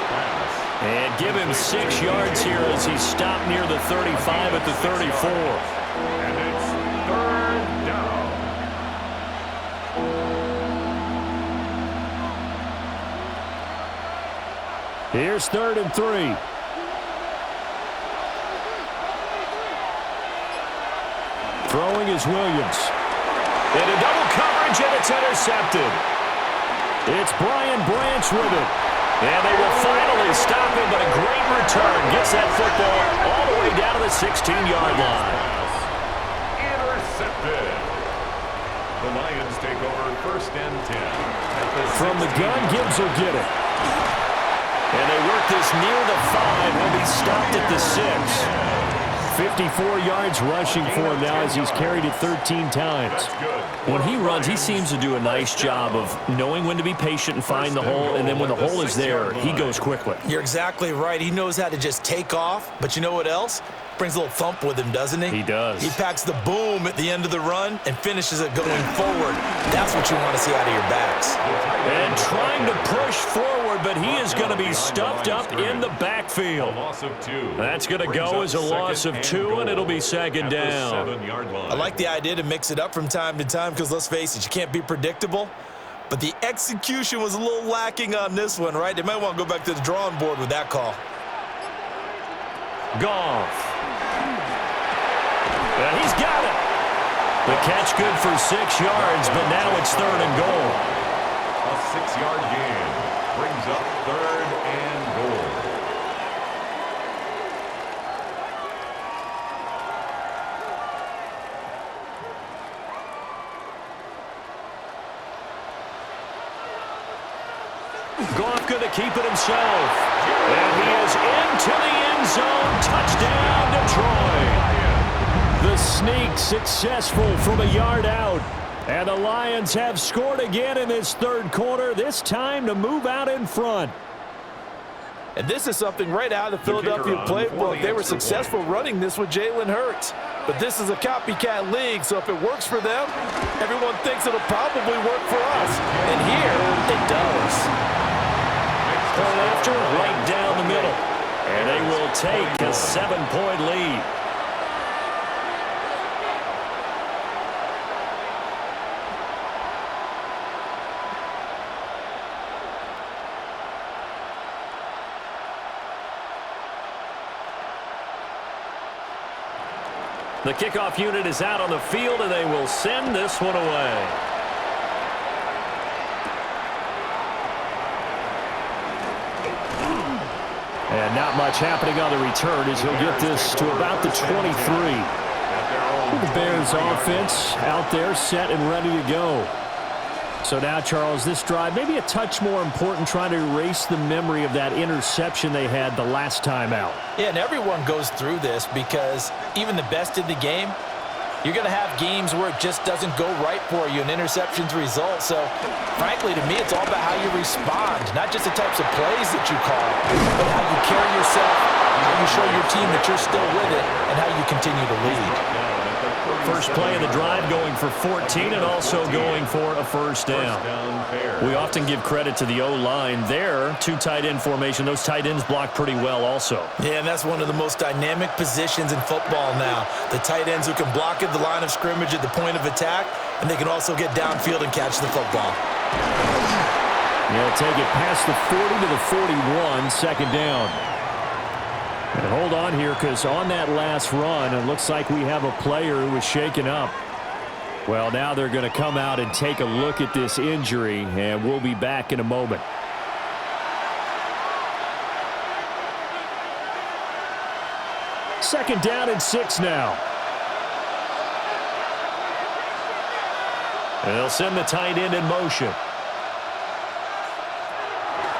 And give him 6 yards here as he's stopped near the 35 at the 34. And it's 3rd down. Here's 3rd and 3. Throwing is Williams. Into double coverage, and it's intercepted. It's Brian Branch with it. And they will finally stop him, but a great return. Gets that football all the way down to the 16-yard line. Intercepted. The Lions take over 1st and 10. From the gun, Gibbs will get it. And they work this near the 5. Will be stopped at the 6. 54 yards rushing for him now as he's carried it 13 times. When he runs, he seems to do a nice job of knowing when to be patient and find the hole, and then when the hole is there, he goes quickly. You're exactly right. He knows how to just take off, but you know what else? Brings a little thump with him, doesn't he? He does. He packs the boom at the end of the run and finishes it going forward. That's what you want to see out of your backs. And trying to push forward, but he is going to be stuffed up in the backfield. That's going to go as a loss of 2, and it'll be 2nd down. I like the idea to mix it up from time to time because, let's face it, you can't be predictable. But the execution was a little lacking on this one, right? They might want to go back to the drawing board with that call. Goff. And he's got it. The catch good for 6 yards, but now it's 3rd and goal. A 6-yard gain brings up 3rd and goal. Goff going to keep it himself. And he is into the end zone. Touchdown, Detroit. The sneak successful from a yard out. And the Lions have scored again in this 3rd quarter, this time to move out in front. And this is something right out of the Philadelphia playbook. They were successful running this with Jalen Hurts. But this is a copycat league, so if it works for them, everyone thinks it'll probably work for us. And here, it does. Point after, right down the middle. And they will take a 7-point lead. The kickoff unit is out on the field, and they will send this one away. And not much happening on the return as he'll get this to about the 23. The Bears offense out there set and ready to go. So now, Charles, this drive maybe a touch more important, trying to erase the memory of that interception they had the last time out. Yeah, and everyone goes through this because even the best in the game, you're going to have games where it just doesn't go right for you and interceptions result. So, frankly, to me, it's all about how you respond, not just the types of plays that you call, but how you carry yourself, how you show your team that you're still with it, and how you continue to lead. First play of the drive going for 14 and also going for a 1st down. We often give credit to the O-line there. 2 tight end formation. Those tight ends block pretty well also. Yeah, and that's one of the most dynamic positions in football now. The tight ends who can block at the line of scrimmage at the point of attack, and they can also get downfield and catch the football. They'll take it past the 40 to the 41, 2nd down. And hold on here, because on that last run, it looks like we have a player who was shaken up. Well, now they're going to come out and take a look at this injury, and we'll be back in a moment. 2nd down and 6 now. They'll send the tight end in motion.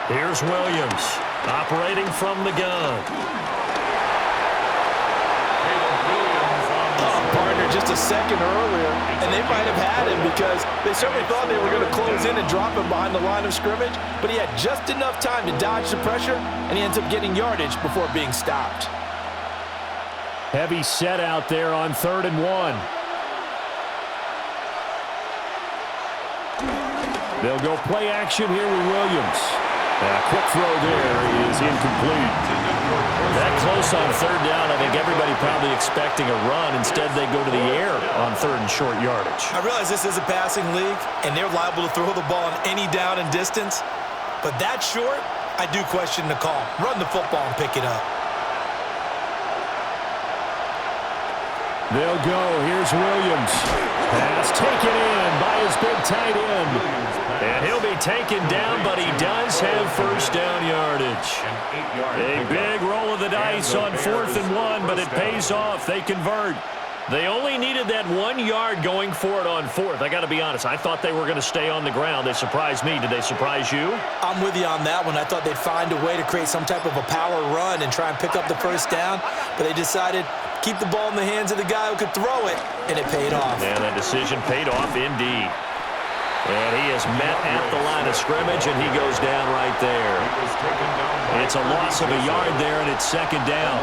Here's Williams, operating from the gun. Partner just a second earlier, and they might have had him because they certainly thought they were going to close in and drop him behind the line of scrimmage, but he had just enough time to dodge the pressure, and he ends up getting yardage before being stopped. Heavy set out there on 3rd and 1. They'll go play action here with Williams. Quick throw there is incomplete. That close on 3rd down, I think everybody probably expecting a run. Instead, they go to the air on 3rd and short yardage. I realize this is a passing league, and they're liable to throw the ball on any down and distance. But that short, I do question the call. Run the football and pick it up. They'll go. Here's Williams. Pass taken in by his big tight end. And he'll be taken down, but he does have 1st down yardage. A big roll of the dice on 4th and 1, but it pays off. They convert. They only needed that 1 yard going for it on 4th. I got to be honest. I thought they were going to stay on the ground. They surprised me. Did they surprise you? I'm with you on that one. I thought they'd find a way to create some type of a power run and try and pick up the 1st down, but they decided keep the ball in the hands of the guy who could throw it, and it paid off. Yeah, that decision paid off indeed. And he is met at the line of scrimmage, and he goes down right there. It's a loss of a yard there, and it's 2nd down.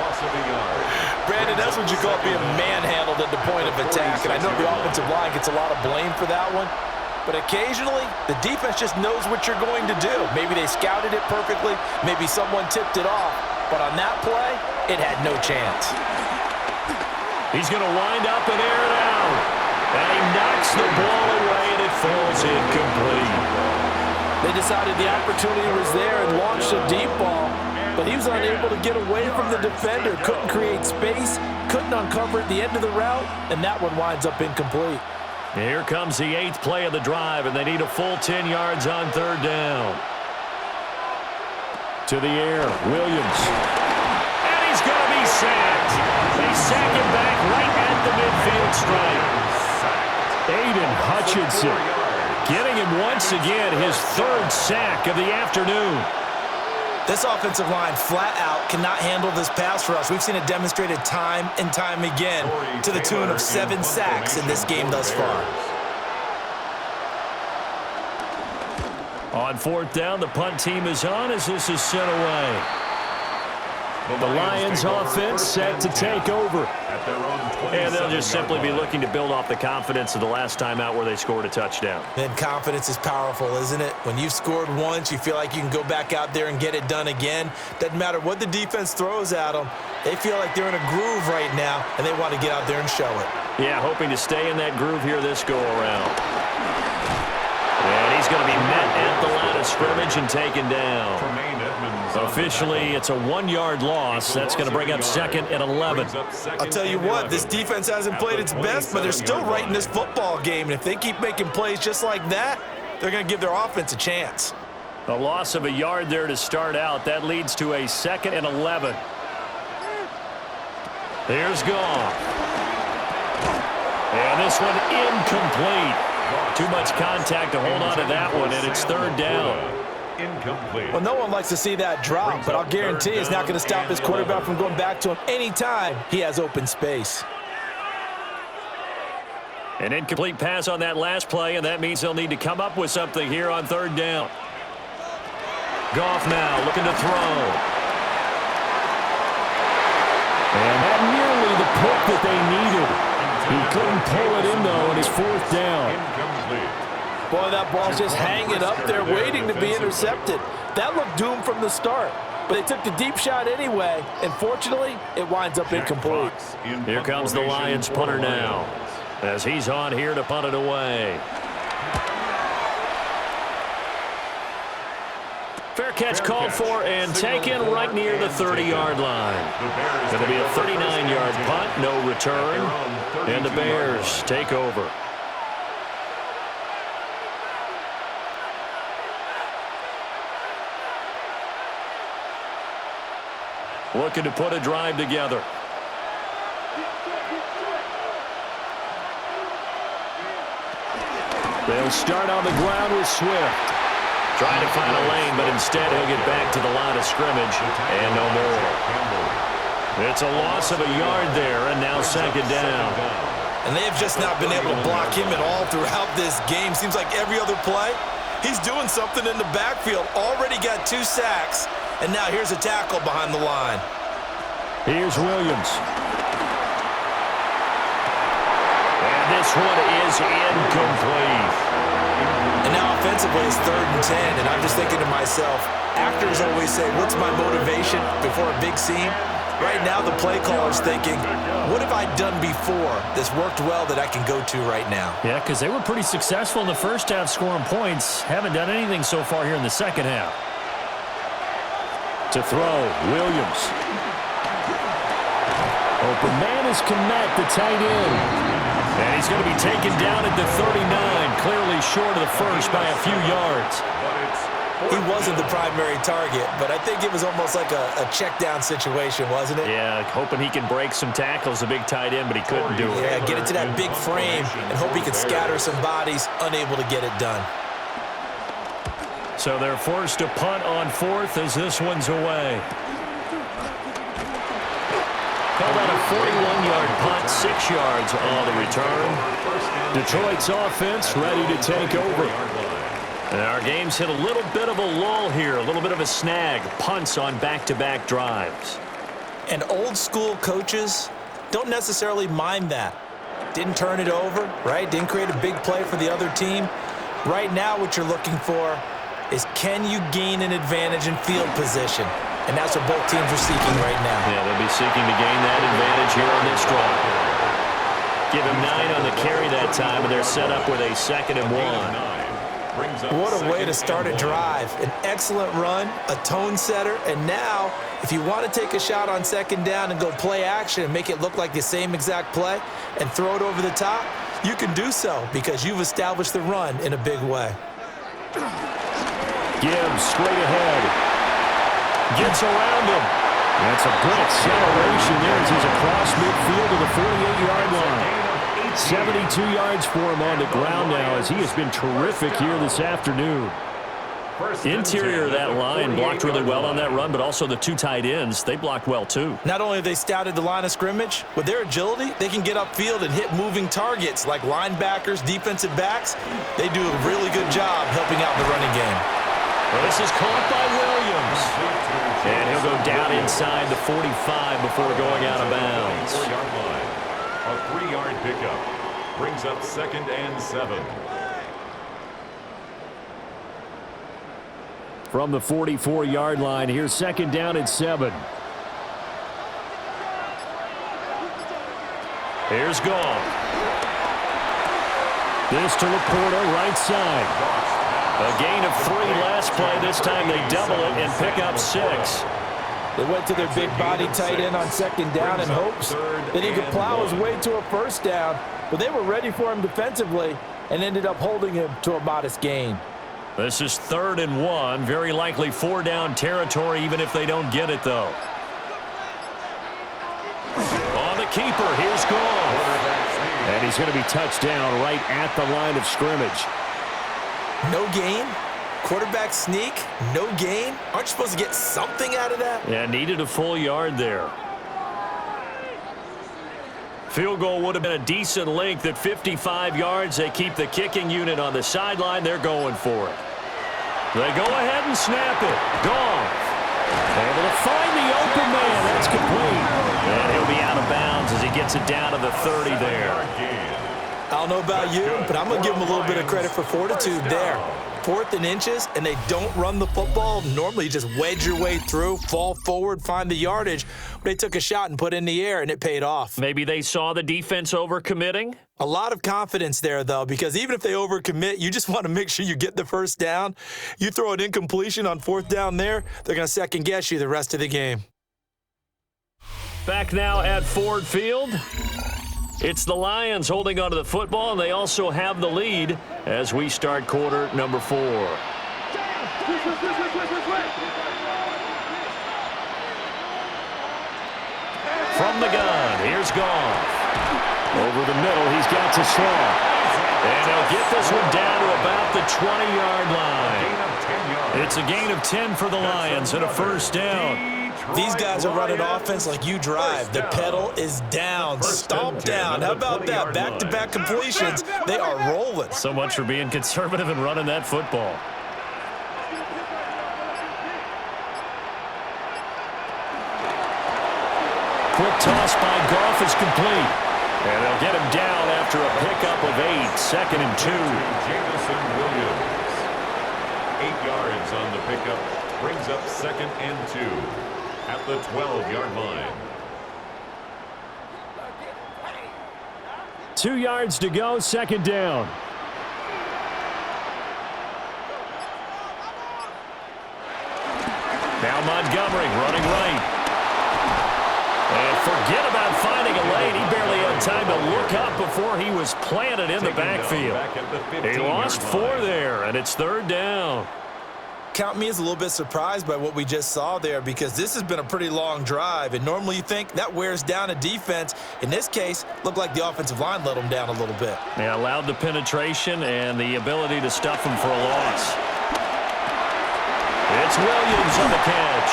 Brandon, that's what you call being manhandled at the point of attack. And I know the offensive line gets a lot of blame for that one. But occasionally, the defense just knows what you're going to do. Maybe they scouted it perfectly. Maybe someone tipped it off. But on that play, it had no chance. He's going to wind up and air it out. And he knocks the ball away, and it falls incomplete. They decided the opportunity was there and launched a deep ball, but he was unable to get away from the defender, couldn't create space, couldn't uncover at the end of the route, and that one winds up incomplete. Here comes the 8th play of the drive, and they need a full 10 yards on 3rd down. To the air, Williams. And he's going to be sacked. They sack him back right at the midfield stripe. Aiden Hutchinson getting him once again his 3rd sack of the afternoon. This offensive line flat out cannot handle this pass rush. We've seen it demonstrated time and time again to the tune of 7 sacks in this game thus far. On 4th down, the punt team is on as this is sent away. The Lions offense set to take over. And they'll just simply be looking to build off the confidence of the last time out where they scored a touchdown. And confidence is powerful, isn't it? When you've scored once, you feel like you can go back out there and get it done again. Doesn't matter what the defense throws at them. They feel like they're in a groove right now, and they want to get out there and show it. Yeah, hoping to stay in that groove here this go-around. And he's going to be met at the line of scrimmage and taken down. Officially, it's a 1-yard loss. That's going to bring up 2nd and 11. I'll tell you what, this defense hasn't played its best, but they're still right in this football game. And if they keep making plays just like that, they're going to give their offense a chance. A loss of a yard there to start out. That leads to a 2nd and 11. Here's Goff. And this one incomplete. Too much contact to hold on to that one, and it's 3rd down. Incomplete. Well, no one likes to see that drop, but I'll guarantee it's not going to stop his quarterback from going back to him anytime he has open space. An incomplete pass on that last play, and that means they'll need to come up with something here on 3rd down. Goff now looking to throw. And that nearly the pick that they needed. He couldn't pull it in, though, and it's 4th down. Incomplete. Boy, that ball's just hanging up there waiting to be intercepted. That looked doomed from the start, but they took the deep shot anyway, and fortunately, it winds up incomplete. Here comes the Lions punter now, as he's on here to punt it away. Fair catch called for and taken right near the 30-yard line. Going to be a 39-yard punt, no return, and the Bears take over. Looking to put a drive together. They'll start on the ground with Swift. Trying to find a lane, but instead he'll get back to the line of scrimmage and no more. It's a loss of a yard there, and now second down. And they have just not been able to block him at all throughout this game. Seems like every other play, he's doing something in the backfield. Already got 2 sacks, and now here's a tackle behind the line. Here's Williams. And this one is incomplete. And now offensively it's 3rd and 10, and I'm just thinking to myself, actors always say, what's my motivation before a big scene? Right now the play caller's thinking, what have I done before that's worked well that I can go to right now? Yeah, because they were pretty successful in the first half scoring points. Haven't done anything so far here in the second half. To throw, Williams. Open man is Kmet, the tight end. And he's going to be taken down at the 39, clearly short of the first by a few yards. He wasn't the primary target, but I think it was almost like a check down situation, wasn't it? Yeah, hoping he can break some tackles, a big tight end, but he couldn't do it. Yeah, get it to that big frame and hope he can scatter some bodies, unable to get it done. So they're forced to punt on 4th as this one's away. Called out a 41-yard punt, 6 yards on the return. Detroit's offense ready to take over. And our game's hit a little bit of a lull here, a little bit of a snag. Punts on back-to-back drives. And old-school coaches don't necessarily mind that. Didn't turn it over, right? Didn't create a big play for the other team. Right now what you're looking for is, can you gain an advantage in field position? And that's what both teams are seeking right now. Yeah, they'll be seeking to gain that advantage here on this drive. Give him 9 on the carry that time, and they're set up with a 2nd and 1. What a way to start a drive. An excellent run, a tone setter, and now if you want to take a shot on 2nd down and go play action and make it look like the same exact play and throw it over the top, you can do so because you've established the run in a big way. Gibbs straight ahead. Gets around him. That's a good acceleration there as he's across midfield to the 48-yard line. 72 yards for him on the ground now as he has been terrific here this afternoon. Interior of that line blocked really well on that run, but also the 2 tight ends, they blocked well too. Not only have they scouted the line of scrimmage, with their agility, they can get upfield and hit moving targets like linebackers, defensive backs. They do a really good job helping out the running game. Well, this is caught by Williams. And he'll go down inside the 45 before going out of bounds. A 3-yard pickup brings up 2nd and 7. From the 44-yard line, here's 2nd down and 7. Here's Gall. This to Laporta, right side. A gain of 3 last play. This time they double it and pick up 6. They went to their big body tight end on 2nd down in hopes that he could plow his way to a 1st down, but they were ready for him defensively and ended up holding him to a modest gain. This is 3rd and 1. Very likely 4-down territory even if they don't get it, though. On the keeper, here's Gall. And he's going to be touched down right at the line of scrimmage. No gain? Quarterback sneak? No gain? Aren't you supposed to get something out of that? Yeah, needed a full yard there. Field goal would have been a decent length at 55 yards. They keep the kicking unit on the sideline. They're going for it. They go ahead and snap it. Goff. Able to find the open man. That's complete. And he'll be out of bounds as he gets it down to the 30 there. I don't know about you, but I'm going to give them a little bit of credit for fortitude there. 4th and inches, and they don't run the football. Normally, you just wedge your way through, fall forward, find the yardage. They took a shot and put it in the air, and it paid off. Maybe they saw the defense overcommitting? A lot of confidence there, though, because even if they overcommit, you just want to make sure you get the 1st down. You throw an incompletion on 4th down there, they're going to second-guess you the rest of the game. Back now at Ford Field. It's the Lions holding onto the football, and they also have the lead as we start quarter number 4. From the gun, here's Goff. Over the middle, he's got to Slaw. And they'll get this one down to about the 20-yard line. It's a gain of 10 for the Lions and a first down. These guys are running offense like you drive. The pedal is down, stomp down. How about that? Back-to-back completions. They are rolling. So much for being conservative and running that football. Quick toss by Goff is complete. And they'll get him down after a pickup of 8, 2nd and 2. Jamison Williams. 8 yards on the pickup. Brings up 2nd and 2 at the 12-yard line. 2 yards to go, 2nd down. Now Montgomery running right. And forget about finding a lane. He barely had time to look up before he was planted in the backfield. He lost 4 there, and it's 3rd down. Count me as a little bit surprised by what we just saw there, because this has been a pretty long drive, and normally you think that wears down a defense. In this case, looked like the offensive line let them down a little bit. Yeah, allowed the penetration and the ability to stuff them for a loss. It's Williams on the catch.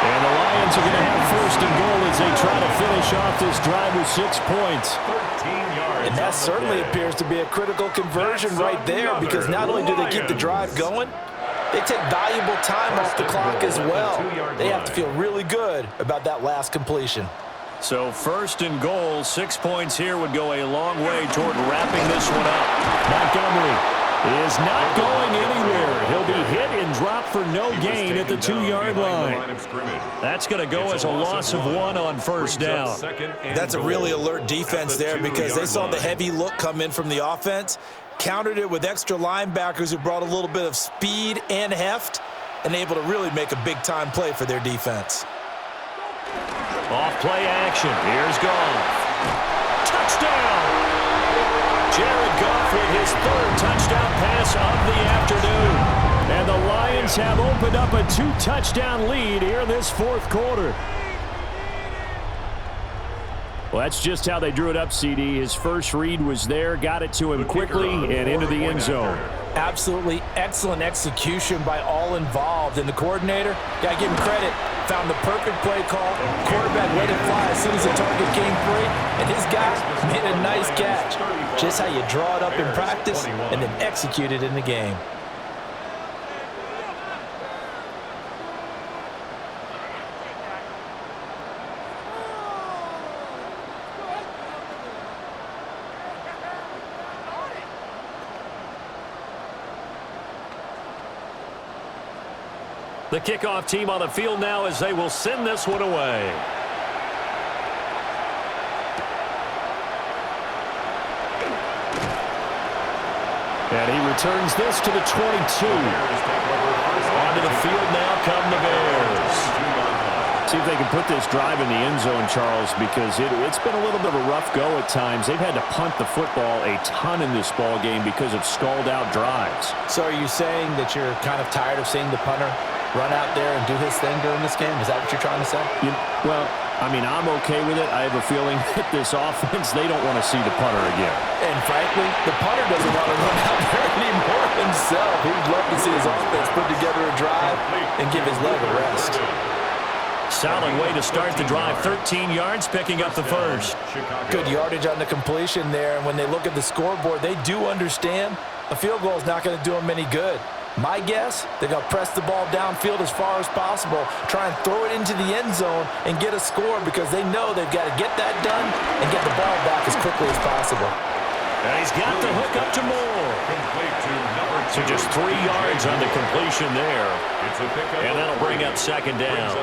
And the Lions are going to have 1st and goal as they try to finish off this drive with 6 points. 13 yards. And that certainly appears to be a critical conversion right there, because not only do they keep the drive going, they take valuable time off the clock as well. They have to feel really good about that last completion. So 1st and goal, 6 points here would go a long way toward wrapping this one up. Montgomery is not going anywhere. He'll be hit and dropped for no gain at the 2-yard line. That's going to go as a loss of 1 on 1st down. That's a really alert defense there, because they saw the heavy look come in from the offense, countered it with extra linebackers who brought a little bit of speed and heft, and able to really make a big-time play for their defense. Off play action. Here's Goff. Touchdown! Jared Goff with his 3rd touchdown pass of the afternoon. And the Lions have opened up a 2-touchdown lead here in this 4th quarter. Well, that's just how they drew it up, CD. His first read was there, got it to him quickly and into the end zone. Absolutely excellent execution by all involved. And the coordinator, got to give him credit, found the perfect play call. Quarterback let it fly as soon as the target came free, and his guy made a nice catch. Just how you draw it up in practice and then execute it in the game. The kickoff team on the field now as they will send this one away. And he returns this to the 22. Onto the field now come the Bears. See if they can put this drive in the end zone, Charles, because it's been a little bit of a rough go at times. They've had to punt the football a ton in this ball game because of stalled-out drives. So are you saying that you're kind of tired of seeing the punter run out there and do his thing during this game? Is that what you're trying to say? Well, I mean, I'm okay with it. I have a feeling that this offense, they don't want to see the punter again. And frankly, the punter doesn't want to run out there anymore himself. He'd love to see his offense put together a drive and give his leg a rest. Solid way to start the drive. 13 yards, picking up the 1st. Good yardage on the completion there. And when they look at the scoreboard, they do understand a field goal is not going to do them any good. My guess, they're going to press the ball downfield as far as possible, try and throw it into the end zone and get a score, because they know they've got to get that done and get the ball back as quickly as possible. And he's got the hook up to Moore. So just 3 yards on the completion there. And that'll bring up 2nd down.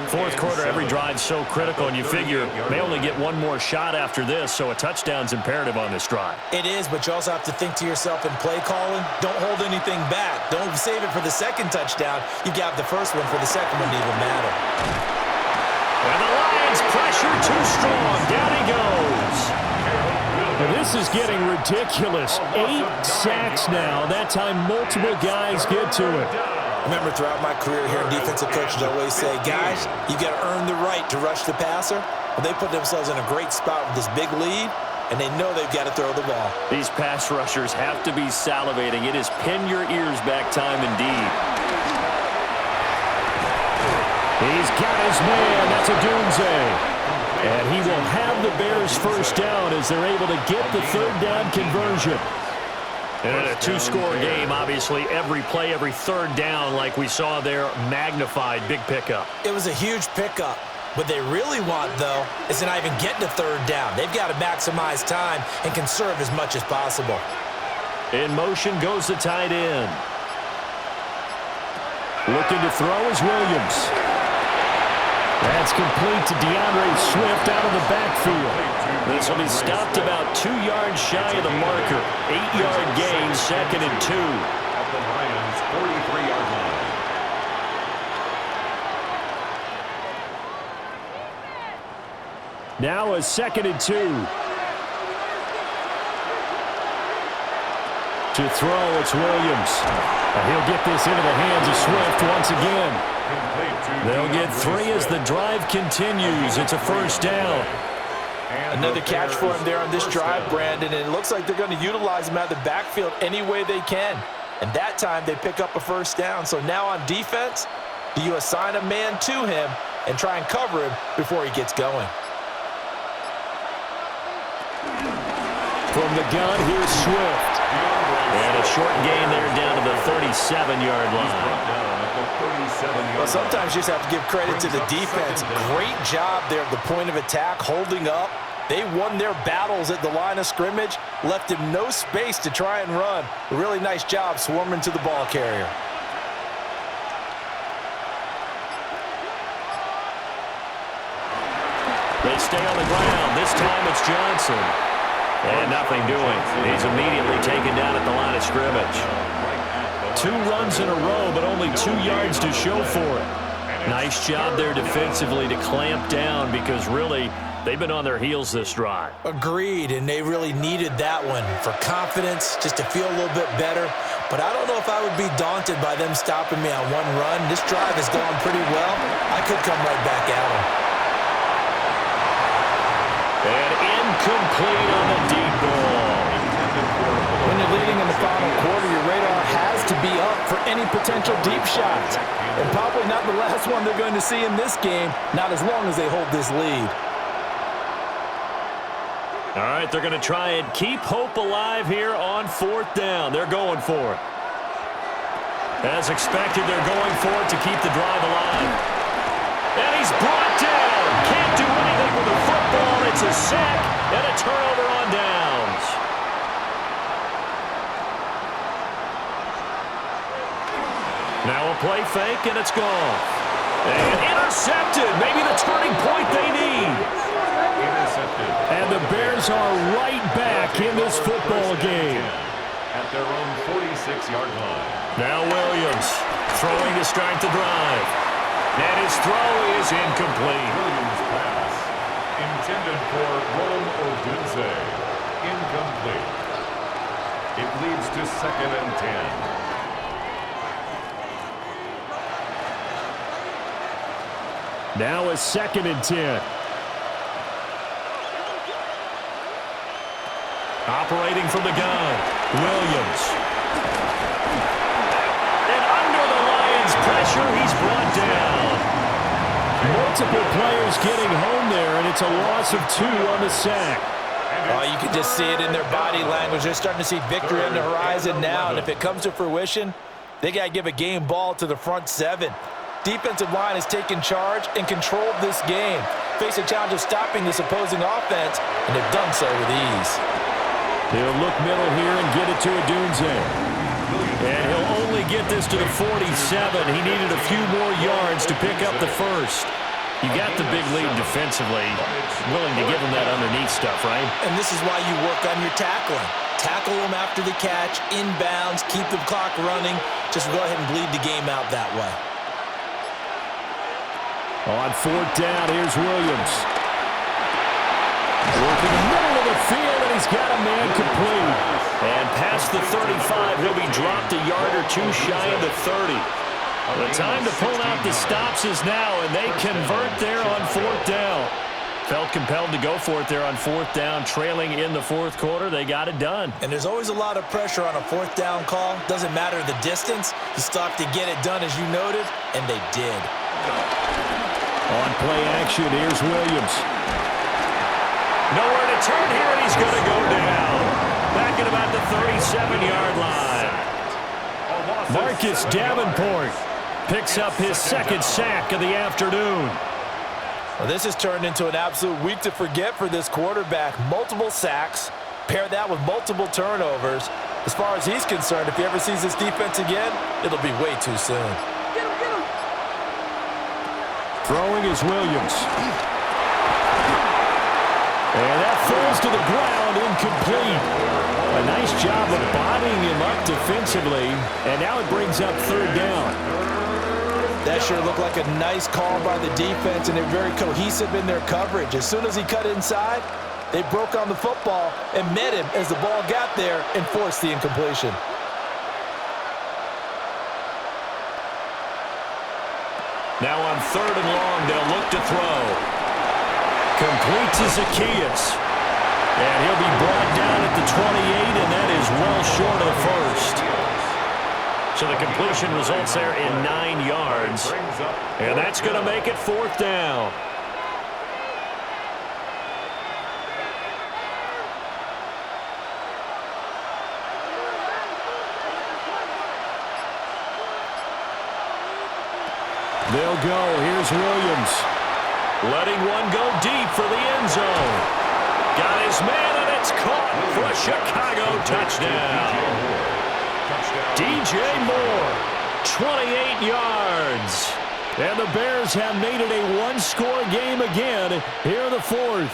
4th quarter, every drive's so critical, and you figure they only get one more shot after this, so a touchdown's imperative on this drive. It is, but you also have to think to yourself in play calling, don't hold anything back. Don't save it for the 2nd touchdown. You got the 1st one for the 2nd one to even matter. And the Lions pressure too strong. Down he goes. And this is getting ridiculous. 8 sacks now. That time multiple guys get to it. Remember, throughout my career here, defensive coaches always say, guys, you got to earn the right to rush the passer. Well, they put themselves in a great spot with this big lead, and they know they've got to throw the ball. These pass rushers have to be salivating. It is pin your ears back time indeed. He's got his man. That's a Dunze. And he will have the Bears first down as they're able to get the third down conversion. And in a two-score game, obviously, every play, every third down, like we saw there, magnified. Big pickup. It was a huge pickup. What they really want, though, is to not even get to third down. They've got to maximize time and conserve as much as possible. In motion goes the tight end. Looking to throw is Williams. That's complete to DeAndre Swift out of the backfield. This will be stopped about 2 yards shy of the marker. 8-yard gain, 2nd and 2. At the Lions' 43-yard line. Now a 2nd and 2. To throw, it's Williams. And he'll get this into the hands of Swift once again. They'll get 3 as the drive continues. It's a first down. Another catch for him there on this drive, Brandon, and it looks like they're going to utilize him out of the backfield any way they can. And that time they pick up a first down. So now on defense, do you assign a man to him and try and cover him before he gets going? From the gun, here's Swift. And a short gain there down to the 37-yard line. Well, sometimes you just have to give credit to the defense. Great job there at the point of attack, holding up. They won their battles at the line of scrimmage, left him no space to try and run. A really nice job swarming to the ball carrier. They stay on the ground. This time it's Johnson. And nothing doing. He's immediately taken down at the line of scrimmage. 2 runs in a row, but only 2 yards to show for it. Nice job there defensively to clamp down because really they've been on their heels this drive. Agreed, and they really needed that one for confidence, just to feel a little bit better. But I don't know if I would be daunted by them stopping me on one run. This drive has gone pretty well. I could come right back at them. And incomplete on the deep ball. When you're leading in the final quarter, your radar has to be up for any potential deep shots. And probably not the last one they're going to see in this game, not as long as they hold this lead. All right, they're going to try and keep hope alive here on 4th down. They're going for it. As expected, they're going for it to keep the drive alive. And he's brought down. Can't do anything with the football. It's a sack and a turnover on downs. Now a play fake, and it's gone. And intercepted. Maybe the turning point they need. Intercepted. And the Bears are right back in this football game. At their own 46-yard line. Now Williams throwing to start the drive. And his throw is incomplete. Williams' pass intended for Rome Odunze. Incomplete. It leads to 2nd and 10. Now a 2nd and 10. Operating from the gun, Williams. And under the Lions' pressure, he's brought down. Multiple players getting home there, and it's a loss of 2 on the sack. Oh, you can just see it in their body language. They're starting to see victory on the horizon now, and if it comes to fruition, they got to give a game ball to the front 7. Defensive line has taken charge and controlled this game. Face a challenge of stopping this opposing offense, and they've done so with ease. He'll look middle here and get it to Odunze. And he'll only get this to the 47. He needed a few more yards to pick up the first. You got the big lead defensively. Willing to give him that underneath stuff, right? And this is why you work on your tackling. Tackle them after the catch, inbounds, keep the clock running. Just go ahead and bleed the game out that way. On 4th down, here's Williams. Working the middle of the field, and he's got a man complete. And past the 35, he'll be dropped a yard or 2 shy of the 30. The time to pull out the stops is now, and they convert there on 4th down. felt compelled to go for it there on fourth down, trailing in the fourth quarter. They got it done. And there's always a lot of pressure on a fourth down call. Doesn't matter the distance. You still have to get it done, as you noted, and they did. On play action, here's Williams. Nowhere to turn here, and he's going to go down. Back at about the 37-yard line. Marcus Davenport picks up his second sack of the afternoon. Well, this has turned into an absolute week to forget for this quarterback. Multiple sacks, pair that with multiple turnovers. As far as he's concerned, if he ever sees this defense again, it'll be way too soon. Throwing is Williams. And that falls to the ground, incomplete. A nice job of bodying him up defensively, and now it brings up third down. That sure looked like a nice call by the defense, and they're very cohesive in their coverage. As soon as he cut inside, they broke on the football and met him as the ball got there and forced the incompletion. Now on third and long, they'll look to throw. Complete to Zacchaeus. And he'll be brought down at the 28, and that is well short of first. So the completion results there in 9 yards. And that's going to make it fourth down. They'll go. Here's Williams. Letting one go deep for the end zone. Got his man, and it's caught for a Chicago touchdown. DJ Moore, 28 yards. And the Bears have made it a one-score game again here in the fourth.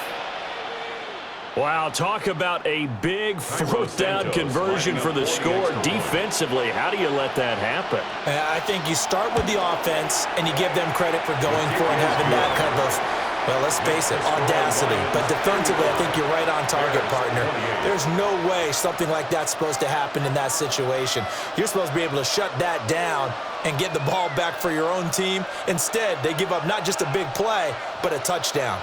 Wow, talk about a big fourth down conversion for the score. Defensively, how do you let that happen? I think you start with the offense, and you give them credit for going for and having that kind of, well, let's face it, audacity. But defensively, I think you're right on target, partner. There's no way something like that's supposed to happen in that situation. You're supposed to be able to shut that down and get the ball back for your own team. Instead, they give up not just a big play, but a touchdown.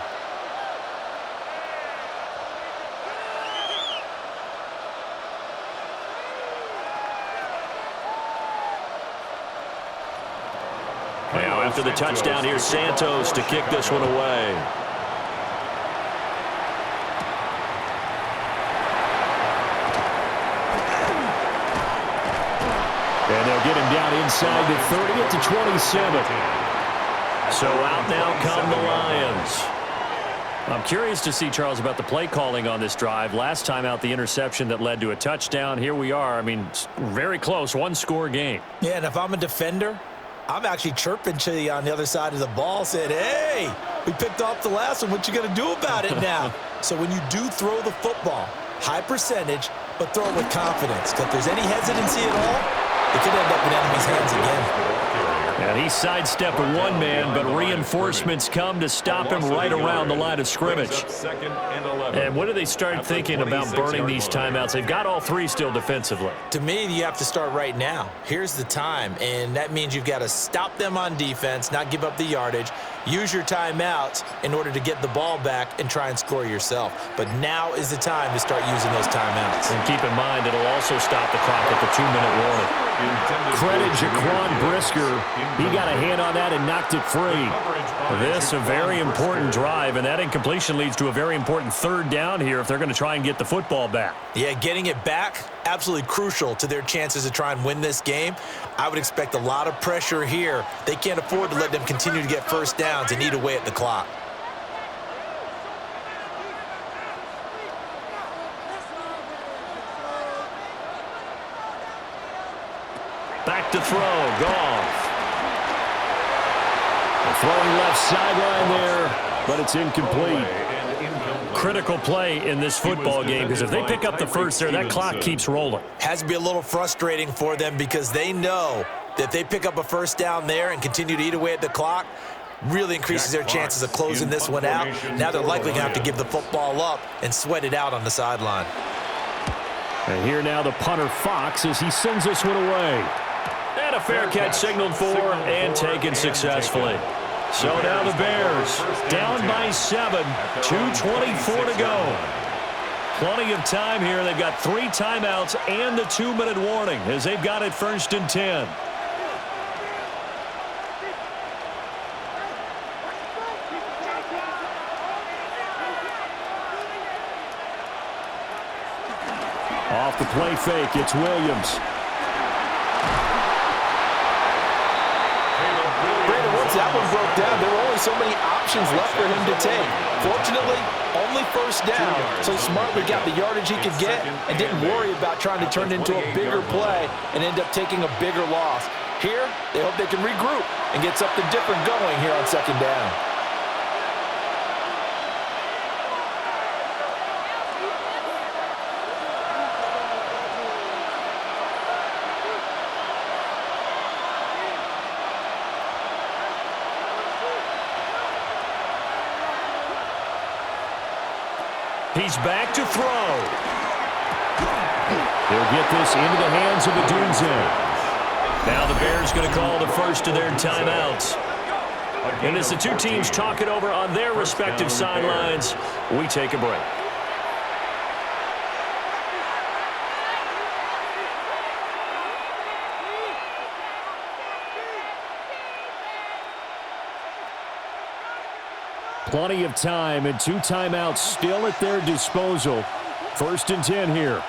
Now, after the touchdown, here's Santos to kick this one away. And they'll get him down inside the 30 at the 27. So out now come the Lions. I'm curious to see, Charles, about the play calling on this drive. Last time out, the interception that led to a touchdown. Here we are. I mean, very close, one-score game. Yeah, and if I'm a defender, I'm actually chirping to you on the other side of the ball, saying, hey, we picked off the last one. What you going to do about it now? So when you do throw the football, high percentage, but throw it with confidence. Because if there's any hesitancy at all, it could end up in enemy's hands again. And he sidestepped one man, but reinforcements come to stop him right around the line of scrimmage. And when do they start thinking about burning these timeouts? They've got all three still defensively. To me, you have to start right now. Here's the time, and that means you've got to stop them on defense, not give up the yardage, use your timeouts in order to get the ball back and try and score yourself. But now is the time to start using those timeouts. And keep in mind, it'll also stop the clock at the 2-minute warning. Credit Jaquan Brisker. He got a hand on that and knocked it free. This a very important drive, and that incompletion leads to a very important third down here if they're going to try and get the football back. Yeah, getting it back, absolutely crucial to their chances to try and win this game. I would expect a lot of pressure here. They can't afford to let them continue to get first downs and eat away at the clock. Back to throw, Goff. Throwing left sideline there, but it's incomplete. Critical play in this football game, because if they pick up the first there, that clock keeps rolling. Has to be a little frustrating for them because they know that if they pick up a first down there and continue to eat away at the clock, really increases their chances of closing this one out. Now they're likely going to have to give the football up and sweat it out on the sideline. And here now the punter Fox as he sends this one away. And a fair catch signaled for and taken successfully. So now the Bears down by 7, 2:24 to go. Plenty of time here. They've got 3 timeouts and the 2-minute warning as they've got it 1st and 10. Off the play fake, it's Williams. Once that one broke down, there were only so many options left for him to take. Fortunately, only 1st down, so Smartly got the yardage he could get and didn't worry about trying to turn it into a bigger play and end up taking a bigger loss. Here, they hope they can regroup and get something different going here on 2nd down. He's back to throw. They'll get this into the hands of Adunze. Now the Bears going to call the first of their timeouts. And as the two teams talk it over on their respective sidelines, we take a break. Plenty of time and 2 timeouts still at their disposal. 1st and 10 here.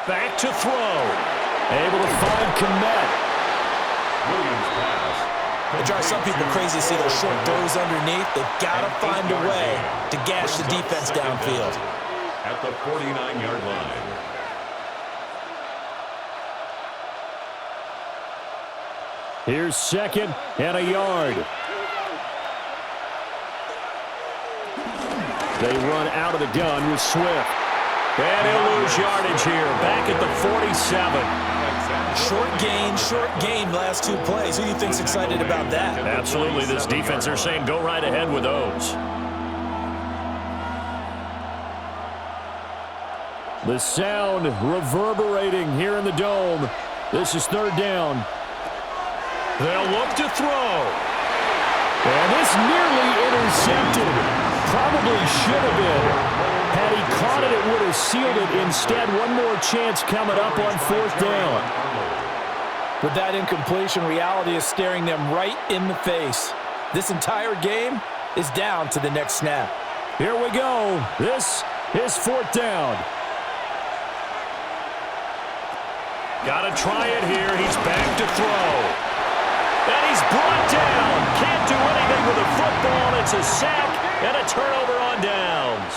Back to throw. Able to find Komet. Williams pass. It drives some people crazy to see those short throws underneath. They've got to find a way to gash the defense downfield. At the 49-yard line. Here's 2nd and a yard. They run out of the gun with Swift. And he'll lose yardage here. Back at the 47. Short gain last 2 plays. Who do you think's excited about that? Absolutely. This defense, they're saying go right ahead with those. The sound reverberating here in the dome. This is 3rd down. They'll look to throw. And this nearly intercepted. Probably should have been. Had he caught it, it would have sealed it. Instead, one more chance coming up on 4th down. With that incompletion, reality is staring them right in the face. This entire game is down to the next snap. Here we go. This is 4th down. Got to try it here. He's back to throw. And he's brought down. Can't do anything with the football. It's a sack and a turnover on downs.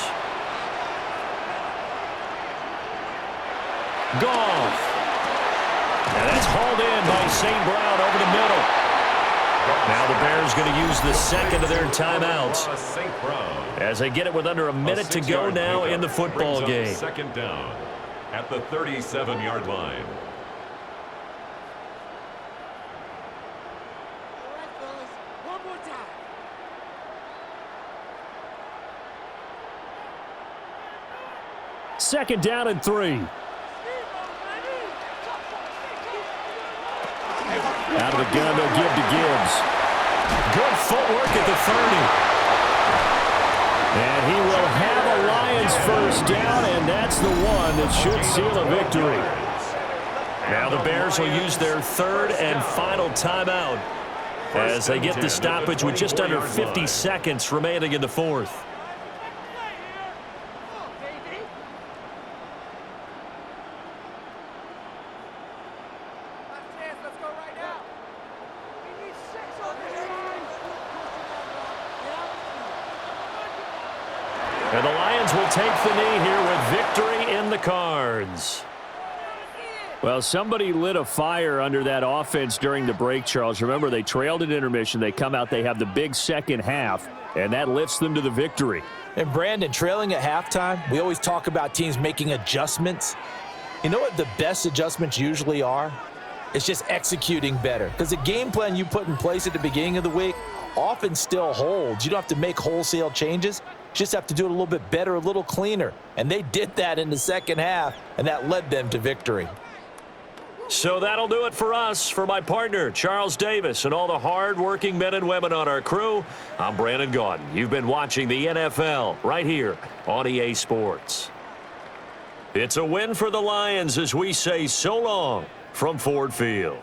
Goff. And that's hauled in by St. Brown over the middle. Now the Bears going to use the 2nd of their timeouts as they get it with under a minute to go now in the football game. 2nd down at the 37-yard line. Second down and 3. Out of the gun, they'll give to Gibbs. Good footwork at the 30. And he will have a Lions 1st down, and that's the one that should seal a victory. Now the Bears will use their 3rd and final timeout as they get the stoppage with just under 50 seconds remaining in the 4th. And the Lions will take the knee here with victory in the cards. Well, somebody lit a fire under that offense during the break, Charles. Remember, they trailed at intermission. They come out, they have the big second half, and that lifts them to the victory. And, Brandon, trailing at halftime, we always talk about teams making adjustments. You know what the best adjustments usually are? It's just executing better. Because the game plan you put in place at the beginning of the week often still holds. You don't have to make wholesale changes. Just have to do it a little bit better, a little cleaner. And they did that in the second half, and that led them to victory. So that'll do it for us. For my partner, Charles Davis, and all the hard-working men and women on our crew, I'm Brandon Gaudin. You've been watching the NFL right here on EA Sports. It's a win for the Lions as we say so long from Ford Field.